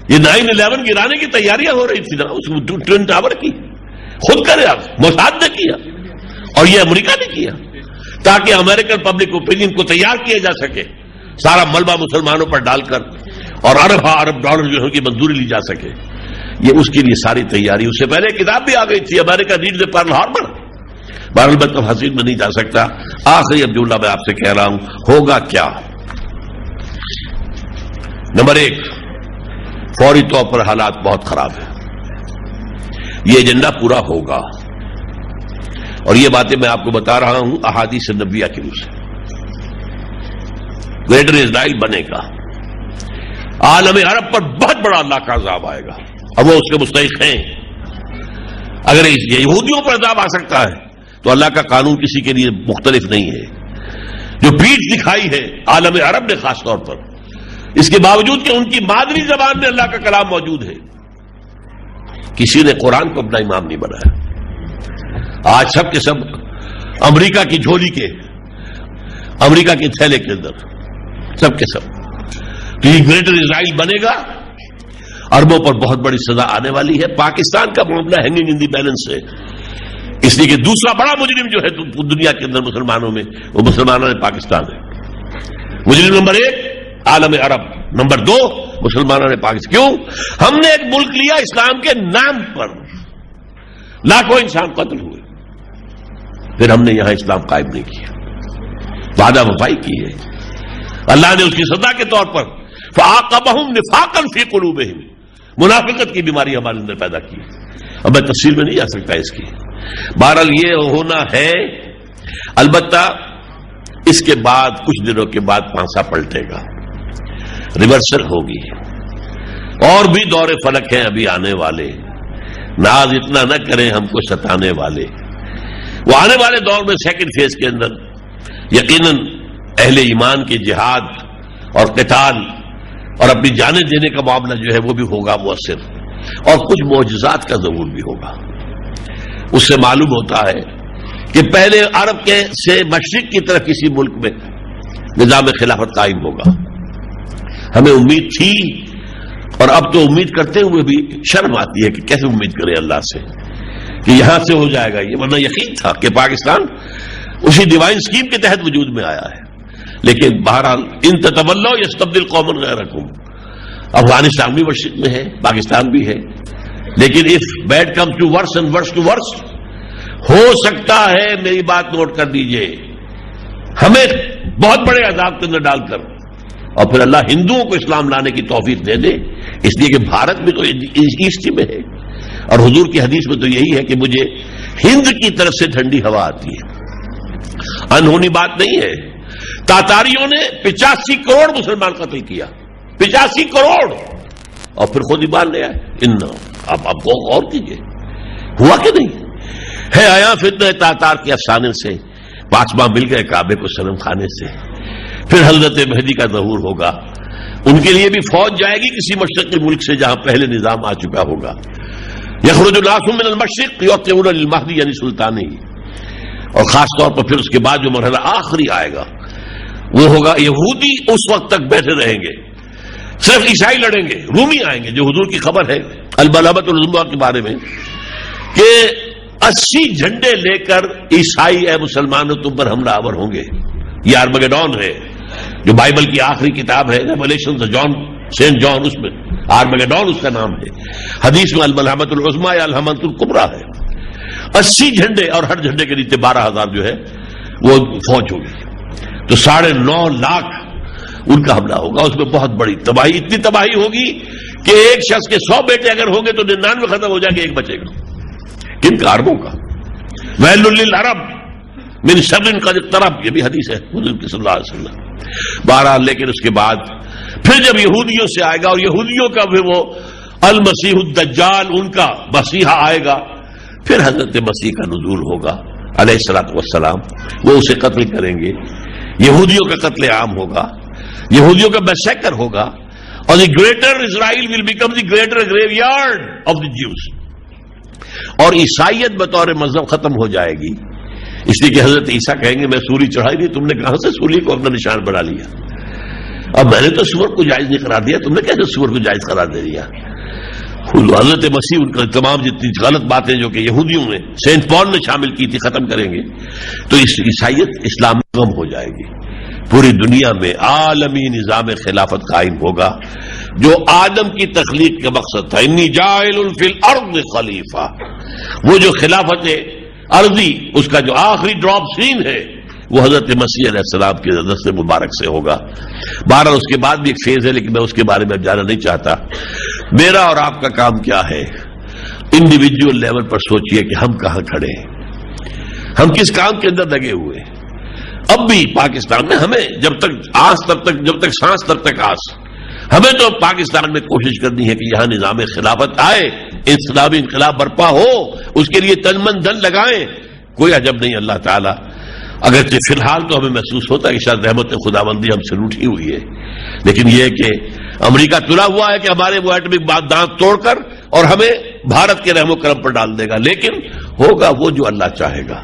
یہ 9/11 گرانے کی تیاریاں ہو رہی تھی نا، اس ٹوئن ٹاور کی خود کرے موساد نے کیا اور یہ امریکہ نے کیا، تاکہ امریکن پبلک اوپینین کو تیار کیا جا سکے، سارا ملبہ مسلمانوں پر ڈال کر، اور ارب ڈالر جو ہے کی منظوری لی جا سکے. یہ اس کے لیے ساری تیاری. اس سے پہلے کتاب بھی آ گئی تھی، امریکہ نیڈز اے پرل ہاربر. بہرحال میں تفاصیل میں نہیں جا سکتا. آخری اب جملہ میں آپ سے کہہ رہا ہوں، ہوگا کیا؟ نمبر 1، فوری طور پر حالات بہت خراب ہیں. یہ ایجنڈا پورا ہوگا، اور یہ باتیں میں آپ کو بتا رہا ہوں احادیث نبویہ کی روح سے. گریٹر اسرائیل بنے گا، عالم عرب پر بہت بڑا اللہ کا عذاب آئے گا، اور وہ اس کے مستحق ہیں. اگر یہودیوں پر عذاب آ سکتا ہے تو اللہ کا قانون کسی کے لیے مختلف نہیں ہے. جو پیٹھ دکھائی ہے عالم عرب نے خاص طور پر، اس کے باوجود کہ ان کی مادری زبان میں اللہ کا کلام موجود ہے، کسی نے قرآن کو اپنا امام نہیں بنایا. آج سب کے سب امریکہ کی جھولی کے، امریکہ کے تھیلے کے اندر سب کے سب. تو یہ گریٹر اسرائیل بنے گا، عربوں پر بہت بڑی سزا آنے والی ہے. پاکستان کا معاملہ ہینگنگ ان دی بیلنس ہے، اس لیے کہ دوسرا بڑا مجرم جو ہے دنیا کے اندر مسلمانوں میں، وہ مسلمانوں نے پاکستان ہے. مجرم نمبر 1 عالم عرب، نمبر 2 مسلمانوں نے پاکستان. کیوں؟ ہم نے ایک ملک لیا اسلام کے نام پر، لاکھوں انسان قتل ہوئے، پھر ہم نے یہاں اسلام قائم نہیں کیا، وعدہ وفائی کی ہے. اللہ نے اس کی سزا کے طور پر فَعَاقَبَهُمْ نِفَاقًا فِي قُلُوبِهِمْ، منافقت کی بیماری ہمارے اندر پیدا کی. اب میں تفصیل میں نہیں جا سکتا اس کی. بہرحال یہ ہونا ہے. البتہ اس کے بعد کچھ دنوں کے بعد پانسا پلٹے گا، ریورسل ہوگی، اور بھی دور فلک ہیں ابھی آنے والے. ناز اتنا نہ کریں ہم کو ستانے والے. وہ آنے والے دور میں سیکنڈ فیز کے اندر یقیناً اہل ایمان کے جہاد اور قتال اور اپنی جانیں دینے کا معاملہ جو ہے وہ بھی ہوگا مؤثر، اور کچھ معجزات کا ضرور بھی ہوگا. اس سے معلوم ہوتا ہے کہ پہلے عرب کے سے مشرق کی طرف کسی ملک میں نظام خلافت قائم ہوگا. ہمیں امید تھی، اور اب تو امید کرتے ہوئے بھی شرم آتی ہے کہ کیسے امید کرے اللہ سے کہ یہاں سے ہو جائے گا یہ، ورنہ یقین تھا کہ پاکستان اسی ڈیوائن اسکیم کے تحت وجود میں آیا ہے. لیکن بہرحال ان تتولوا یستبدل قوما غیرکم. افغانستان بھی مشرق میں ہے، پاکستان بھی ہے، لیکن if bad come to worse and worse to worse, ہو سکتا ہے، میری بات نوٹ کر دیجئے، ہمیں بہت بڑے عذاب کے اندر ڈال کر اور پھر اللہ ہندوؤں کو اسلام لانے کی توفیق دے دے. اس لیے کہ بھارت میں تو ایسٹ میں ہے، اور حضور کی حدیث میں تو یہی ہے کہ مجھے ہند کی طرف سے ٹھنڈی ہوا آتی ہے. انہونی بات نہیں ہے. تاتاریوں نے 85 کروڑ مسلمان قتل کیا، 85 کروڑ، اور پھر خود ایمان لے آئے. آپ کو غور کیجئے، ہوا کہ نہیں ہے؟ آیا فتنہ تاتار کے افسانے سے 5 ماہ مل گئے کعبے کو صنم خانے سے. پھر حضرت مہدی کا ظہور ہوگا، ان کے لیے بھی فوج جائے گی کسی مشرقی ملک سے جہاں پہلے نظام آ چکا ہوگا. یخرج الناس من المشرق یطلبون للمہدی، یعنی سلطانی. اور خاص طور پر پھر اس کے بعد جو مرحلہ آخری آئے گا وہ ہوگا یہودی اس وقت تک بیٹھے رہیں گے، صرف عیسائی لڑیں گے. رومی آئیں گے، جو حضور کی خبر ہے البلابۃ العظمیٰ کے بارے میں کہ 80 جھنڈے لے کر عیسائی اے مسلمانوں تم پر حملہ آور ہوں گے. یہ آرمگیڈون ہے، جو بائبل کی آخری کتاب ہے ریویلیشن جان، سینٹ جان، اس میں آرمگیڈون اس کا نام ہے. حدیث میں الملحمۃ العظمیٰ یا الحمۃ الکبریٰ ہے. 80 جھنڈے، اور ہر جھنڈے کے نیچے 12,000 جو ہے وہ فوج ہوگی. تو 9.5 لاکھ ان کا حملہ ہوگا. اس میں بہت بڑی تباہی، اتنی تباہی ہوگی کہ ایک شخص کے 100 بیٹے اگر ہوں گے تو 99 ختم ہو جائے گا، ایک بچے گا. کن کا؟ عربوں کا. ویل للعرب من شر قد اقترب، یہ بھی حدیث ہے حضور کی صلی اللہ علیہ وسلم. بہرحال لیکن اس کے بعد پھر جب یہودیوں سے آئے گا، اور یہودیوں کا بھی وہ المسیح الدجال، ان کا مسیحا آئے گا، پھر حضرت مسیح کا نزول ہوگا علیہ الصلوۃ والسلام. وہ اسے قتل کریں گے، یہودیوں کا قتل عام ہوگا، یہودیوں کا میسیکر ہوگا، اور the greater Israel will become the greater graveyard of the Jews. اور عیسائیت بطور مذہب ختم ہو جائے گی، اس لیے کہ حضرت عیسیٰ کہیں گے میں سولی چڑھائی نہیں، تم نے کہاں سے سولی کو اپنا نشان بنا لیا؟ اب میں نے تو سور کو جائز نہیں قرار دیا، تم نے کیسے سور کو جائز قرار دے دیا؟ حضرت مسیح ان کا تمام جتنی غلط باتیں جو کہ یہودیوں نے، سینٹ پال نے شامل کی تھی، ختم کریں گے. تو اس عیسائیت اسلام کم ہو جائے گی. پوری دنیا میں عالمی نظام خلافت قائم ہوگا، جو آدم کی تخلیق کا مقصد تھا. انی جاعل فی الارض خلیفہ، وہ جو خلافت عرضی اس کا جو آخری ڈراپ سین ہے وہ حضرت مسیح علیہ السلام کے دست مبارک سے ہوگا. بہرحال اس کے بعد بھی ایک فیز ہے، لیکن میں اس کے بارے میں جانا نہیں چاہتا. میرا اور آپ کا کام کیا ہے؟ انڈیویجول لیول پر سوچئے کہ ہم کہاں کھڑے ہیں، ہم کس کام کے اندر لگے ہوئے. اب بھی پاکستان میں ہمیں جب تک سانس تب تک آس، ہمیں تو پاکستان میں کوشش کرنی ہے کہ یہاں نظام خلافت آئے، اسلامی انقلاب برپا ہو، اس کے لیے تن من دھن لگائیں. کوئی عجب نہیں، اللہ تعالیٰ اگرچہ فی الحال تو ہمیں محسوس ہوتا ہے کہ شاید رحمت خداوندی ہم سے روٹھی ہوئی ہے، لیکن یہ کہ امریکہ تلا ہوا ہے کہ ہمارے وہ ایٹمک دانت توڑ کر اور ہمیں بھارت کے رحم و کرم پر ڈال دے گا، لیکن ہوگا وہ جو اللہ چاہے گا.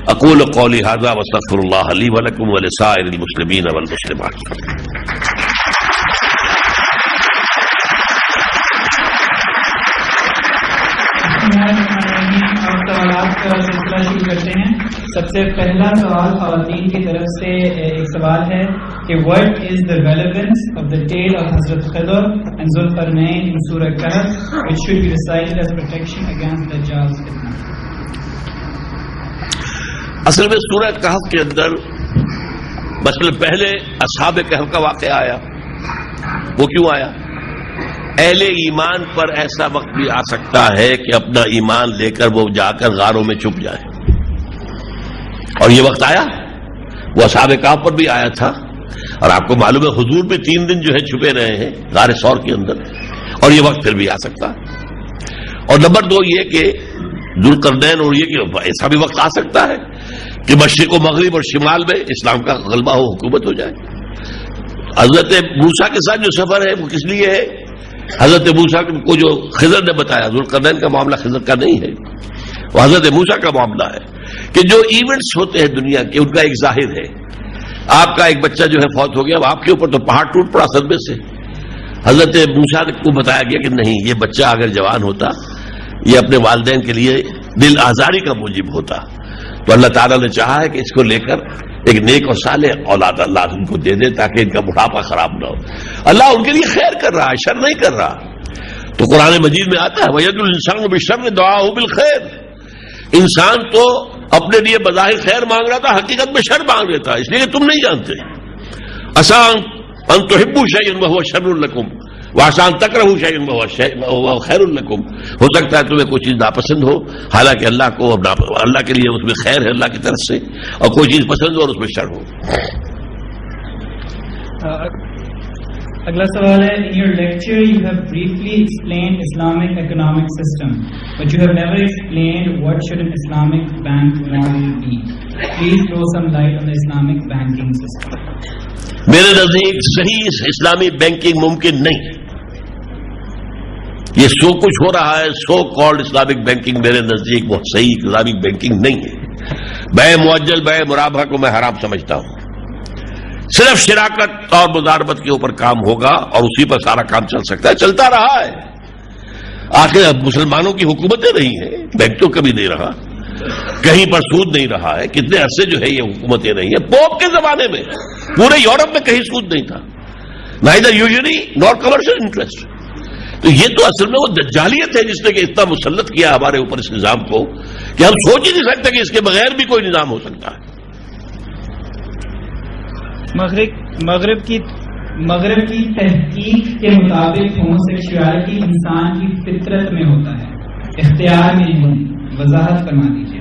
اقول قولی ھذا واستغفر اللہ لی ولکم ولسائر المسلمین والمسلمات. سوالات کا سلسلہ شروع کرتے ہیں. سب سے پہلا سوال خواتین کی طرف سے ایک سوال ہے کہ what is the relevance of the tale of Hazrat Khidr and Zulqarnain in Surah Kahf which should be recited as protection against Dajjal's fitna. اصل میں سورہ کہف کے اندر مثلا پہلے اصحاب کہف کا واقعہ آیا. وہ کیوں آیا؟ اہل ایمان پر ایسا وقت بھی آ سکتا ہے کہ اپنا ایمان لے کر وہ جا کر غاروں میں چھپ جائے، اور یہ وقت آیا. وہ اصحاب کہف پر بھی آیا تھا، اور آپ کو معلوم ہے حضور بھی 3 دن جو ہے چھپے رہے ہیں غار ثور کے اندر، اور یہ وقت پھر بھی آ سکتا ہے. اور نمبر 2 یہ کہ ذوالقرنین، اور یہ کہ ایسا بھی وقت آ سکتا ہے کہ مشرق و مغرب اور شمال میں اسلام کا غلبہ ہو، حکومت ہو جائے. حضرت موسیٰ کے ساتھ جو سفر ہے وہ کس لیے ہے؟ حضرت موسیٰ کو جو خضر نے بتایا، ذوالقرنین کا معاملہ خضر کا نہیں ہے، وہ حضرت موسیٰ کا معاملہ ہے کہ جو ایونٹس ہوتے ہیں دنیا کے ان کا ایک ظاہر ہے. آپ کا ایک بچہ جو ہے فوت ہو گیا، اب آپ کے اوپر تو پہاڑ ٹوٹ پڑا صدمے سے. حضرت موسیٰ کو بتایا گیا کہ نہیں، یہ بچہ اگر جوان ہوتا، یہ اپنے والدین کے لیے دل آزاری کا موجب ہوتا، تو اللہ تعالیٰ نے چاہا ہے کہ اس کو لے کر ایک نیک اور صالح اولاد اللہ ان کو دے دے تاکہ ان کا بڑھاپا خراب نہ ہو. اللہ ان کے لیے خیر کر رہا ہے، شر نہیں کر رہا. تو قرآن مجید میں آتا ہے وَيَدْعُو الْإِنسَانُ بِالشَّرِّ دُعَاءَهُ بِالْخَيْرِ. انسان تو اپنے لیے بظاہر خیر مانگ رہا تھا، حقیقت میں شر مانگ رہا تھا، اس لیے تم نہیں جانتے. عَسَىٰ أَن تُحِبُّوا شَيْئًا وَهُوَ شَرٌّ لَكُمْ وَعَسَىٰ أَن تَكْرَهُوا شَيْئًا وَهُوَ خَيْرٌ لَكُمْ. ہو سکتا ہے تمہیں کوئی چیز ناپسند ہو، حالانکہ اللہ کے لیے اس میں خیر ہے اللہ کی طرف سے، اور کوئی چیز پسند ہو اور اس میں شر ہو. اگلا سوال ہے in your lecture you have briefly explained Islamic economic system but you have never explained what should an Islamic bank model be. Please throw some light on the Islamic banking system. میرے نزدیک صحیح اسلامی banking ممکن نہیں. یہ سو کچھ ہو رہا ہے سو کالڈ اسلامک بینکنگ، میرے نزدیک وہ صحیح اسلامک بینکنگ نہیں ہے. بے معجل بے مرابحہ کو میں حرام سمجھتا ہوں. صرف شراکت اور مضاربت کے اوپر کام ہوگا اور اسی پر سارا کام چل سکتا ہے، چلتا رہا ہے. آخر مسلمانوں کی حکومتیں رہی ہیں، بینک تو کبھی نہیں رہا، کہیں پر سود نہیں رہا ہے. کتنے عرصے جو ہے یہ حکومتیں رہی ہیں. پوپ کے زمانے میں پورے یورپ میں کہیں سود نہیں تھا، نائدر یوزلی نور کمرشل انٹرسٹ. تو یہ تو اصل میں وہ دجالیت ہے جس نے کہ اتنا مسلط کیا ہمارے اوپر اس نظام کو کہ ہم سوچ ہی نہیں سکتے کہ اس کے بغیر بھی کوئی نظام ہو سکتا ہے. مغرب کی تحقیق کے مطابق ہوموسیکشوالٹی انسان کی فطرت میں ہوتا ہے، اختیار میں نہیں. وضاحت فرما دیجیے.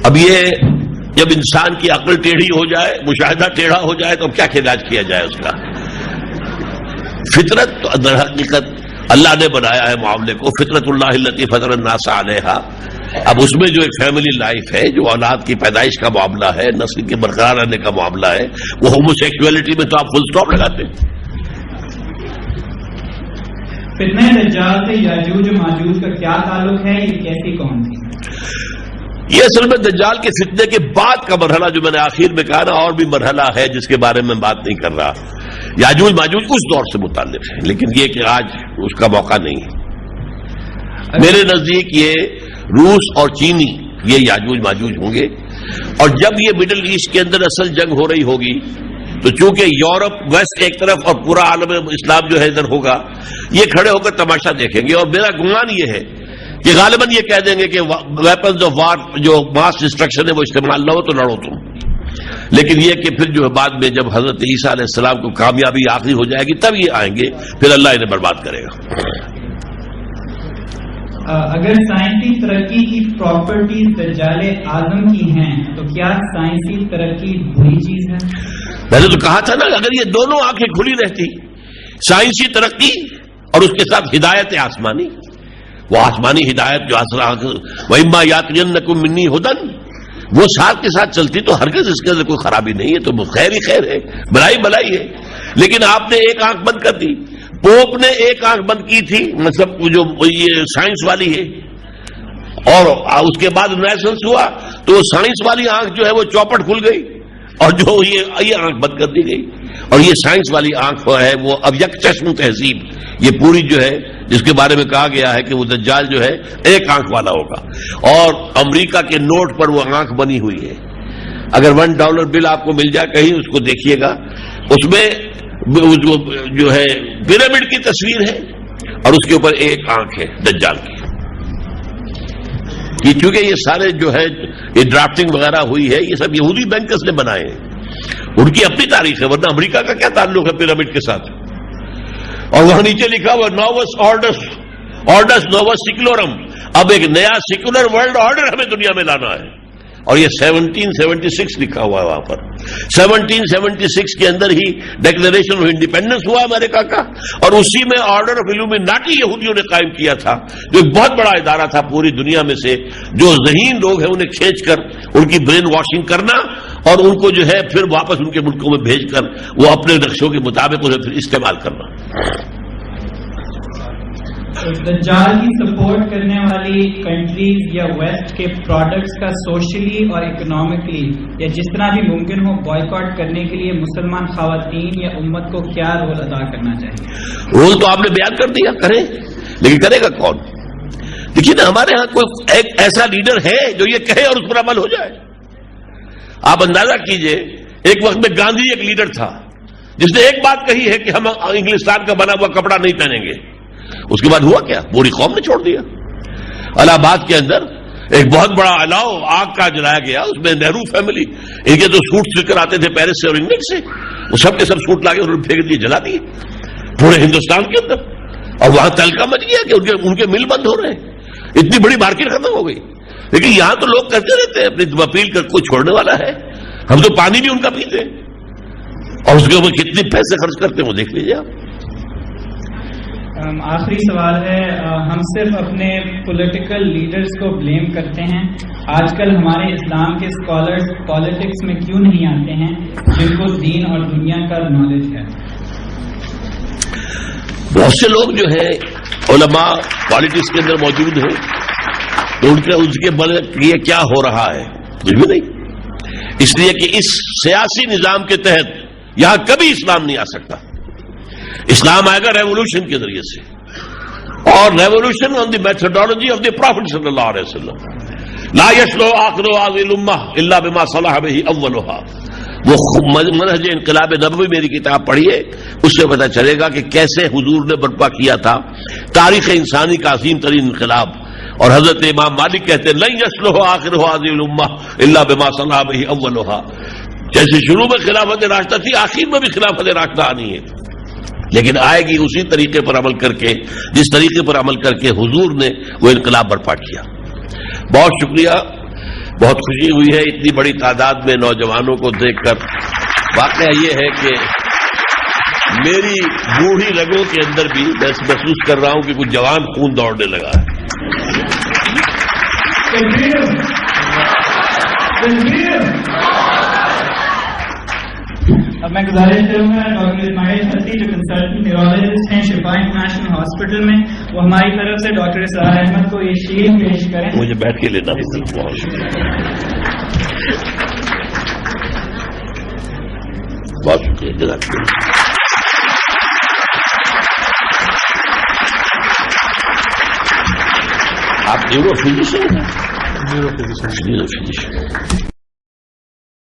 اب یہ جب انسان کی عقل ٹیڑھی ہو جائے، مشاہدہ ٹیڑھا ہو جائے تو کیا علاج کیا جائے اس کا؟ فطرت تو در حقیقت اللہ نے بنایا ہے معاملے کو، فطرت اللہ التی فطر الناس علیہا. اب اس میں جو ایک فیملی لائف ہے، جو اولاد کی پیدائش کا معاملہ ہے، نسل کے برقرار رہنے کا معاملہ ہے، وہ ہوموسیکسولیٹی میں تو آپ فل سٹاپ لگاتے ہیں. فتنہ دجال سے یاجوج و ماجوج کا کیا تعلق ہے؟ یہ کیسی قوم تھی؟ یہ اصل میں دجال کے فتنے کے بعد کا مرحلہ جو میں نے آخر میں کہا نا، اور بھی مرحلہ ہے جس کے بارے میں بات نہیں کر رہا. یاجوج ماجوج اس دور سے متعلق ہے، لیکن یہ کہ آج اس کا موقع نہیں ہے. میرے نزدیک یہ روس اور چینی یہ یاجوج ماجوج ہوں گے. اور جب یہ مڈل ایسٹ کے اندر اصل جنگ ہو رہی ہوگی تو چونکہ یورپ ویسٹ ایک طرف اور پورا عالم اسلام جو ہے ادھر ہوگا، یہ کھڑے ہو کر تماشا دیکھیں گے. اور میرا گمان یہ ہے کہ غالباً یہ کہہ دیں گے کہ ویپنز آف وار جو ماس ڈسٹرکشن ہے وہ استعمال نہ ہو تو لڑو تم. لیکن یہ کہ پھر جو ہے بعد میں جب حضرت عیسیٰ علیہ السلام کو کامیابی آخری ہو جائے گی تب یہ آئیں گے، پھر اللہ انہیں برباد کرے گا. اگر سائنسی ترقی کی پراپرٹیز دجال اعظم کی ہیں تو کیا سائنسی ترقی بری چیز ہے؟ میں نے تو کہا تھا نا، اگر یہ دونوں آنکھیں کھلی رہتی، سائنسی ترقی اور اس کے ساتھ ہدایت آسمانی، وہ آسمانی ہدایت جو وَإِمَّا يَأْتِيَنَّكُم مِّنِّي هُدًى، وہ ساتھ کے ساتھ چلتی تو ہرگز اس کے اندر کوئی خرابی نہیں ہے، تو خیر ہی خیر ہے، بلائی بلائی ہے. لیکن آپ نے ایک آنکھ بند کر دی. پوپ نے ایک آنکھ بند کی تھی، مطلب جو یہ سائنس والی ہے، اور اس کے بعد رینیسنس ہوا تو سائنس والی آنکھ جو ہے وہ چوپٹ کھل گئی اور جو یہ آنکھ بند کر دی گئی. اور یہ سائنس والی آنکھ ہے وہ اب یک چشم تہذیب، یہ پوری جو ہے جس کے بارے میں کہا گیا ہے کہ وہ دجال جو ہے ایک آنکھ والا ہوگا. اور امریکہ کے نوٹ پر وہ آنکھ بنی ہوئی ہے. اگر $1 بل آپ کو مل جائے کہیں، اس کو دیکھیے گا، اس میں جو ہے پیرامڈ کی تصویر ہے اور اس کے اوپر ایک آنکھ ہے دجال کی. یہ چونکہ یہ سارے جو ہے یہ ڈرافٹنگ وغیرہ ہوئی ہے، یہ سب یہودی بینکرز نے بنائے ہیں، ان کی اپنی تاریخ ہے، ورنہ امریکہ کا کیا تعلق ہے پیرامڈ کے ساتھ. اور وہاں نیچے لکھا ہوا نووس آرڈرس نووس سیکولورم، اب ایک نیا سیکولر ورلڈ آرڈر ہمیں دنیا میں لانا ہے. اور یہ 1776 لکھا ہوا ہے وہاں پر. 1776 کے اندر ہی ڈیکلریشن آف انڈیپینڈنس ہوا امریکہ کا، اور اسی میں آرڈر آف الومیناٹی یہودیوں نے قائم کیا تھا، جو ایک بہت بڑا ادارہ تھا پوری دنیا میں سے جو ذہین لوگ ہیں انہیں کھینچ کر ان کی برین واشنگ کرنا اور ان کو جو ہے پھر واپس ان کے ملکوں میں بھیج کر وہ اپنے نقشوں کے مطابق انہیں پھر استعمال کرنا. دجال کی سپورٹ کرنے والی کنٹریز یا ویسٹ کے پروڈکٹس کا سوشلی اور اکنامکلی یا جس طرح بھی ممکن ہو بائیکاٹ کرنے کے لیے مسلمان خواتین یا امت کو کیا رول ادا کرنا چاہیے؟ رول تو آپ نے بیان کر دیا، کریں، لیکن کرے گا کون؟ دیکھیے نا، ہمارے ہاں کوئی ایک ایسا لیڈر ہے جو یہ کہے اور اس پر عمل ہو جائے. آپ اندازہ کیجئے، ایک وقت میں گاندھی ایک لیڈر تھا جس نے ایک بات کہی ہے کہ ہم انگلستان کا بنا ہوا کپڑا نہیں پہنیں گے. اس کے بعد ہوا کیا؟ پوری قوم نے چھوڑ دیا. الہ آباد کے اندر ایک بہت بڑا الاؤ آگ کا جلایا گیا، اس میں نہرو فیملی، ان کے تو سوٹ سل کر آتے تھے پیرس سے اور انگلینڈ سے، وہ سب کے سب سوٹ لا کے انہوں نے پھینک دیے، جلا دیے پورے ہندوستان کے اندر. اور وہاں تلکا مچ گیا کہ ان کے مل بند ہو رہے ہیں، اتنی بڑی مارکیٹ ختم ہو گئی. لیکن یہاں تو لوگ کرتے رہتے ہیں، اپنی اپیل کر کوئی چھوڑنے والا ہے. ہم تو پانی بھی ان کا پیتے ہیں اور اس کے اوپر کتنے پیسے خرچ کرتے ہیں وہ دیکھ لیجیے آپ. آخری سوال ہے، ہم صرف اپنے پولیٹیکل لیڈرز کو بلیم کرتے ہیں، آج کل ہمارے اسلام کے اسکالرز پالیٹکس میں کیوں نہیں آتے ہیں جن کو دین اور دنیا کا نالج ہے؟ بہت سے لوگ جو ہے علماء پالیٹکس کے اندر موجود ہیں، تو ان کے بارے یہ کیا ہو رہا ہے کچھ بھی نہیں، اس لیے کہ اس سیاسی نظام کے تحت یہاں کبھی اسلام نہیں آ سکتا. اسلام آئے گا ریولوشن کے ذریعے سے، اور revolution on the methodology of the prophet صلی اللہ علیہ وسلم. لا يصلح آخر هذه الامه الا بما صلح به اولها. وہ منہج انقلاب نبوی میری کتاب پڑھیے، اس سے پتہ چلے گا کہ کیسے حضور نے برپا کیا تھا تاریخ انسانی کا عظیم ترین انقلاب. اور حضرت امام مالک کہتے ہیں لن يصلح آخر هذه الامه الا بما صلح به اولها. جیسے شروع میں خلافت راشدہ تھی، آخر میں بھی خلافت راشدہ آنی ہے، لیکن آئے گی اسی طریقے پر عمل کر کے جس طریقے پر عمل کر کے حضور نے وہ انقلاب برپا کیا. بہت شکریہ، بہت خوشی ہوئی ہے اتنی بڑی تعداد میں نوجوانوں کو دیکھ کر. واقعہ یہ ہے کہ میری بوڑھی رگوں کے اندر بھی میں محسوس کر رہا ہوں کہ کچھ جوان خون دوڑنے لگا ہے. اب میں گزارش کروں گا ڈاکٹر اسماعیل حسی جو کنسلٹنٹ نیورولوجسٹ ہیں شفا انٹرنیشنل ہاسپٹل میں، وہ ہماری طرف سے ڈاکٹر اسرار احمد کو یہ شیلڈ پیش کریں. مجھے بیٹھ کے لینا بہت شکریہ، جزاک اللہ. آپ نیورو فزیشین ہیں؟ Neuro physician.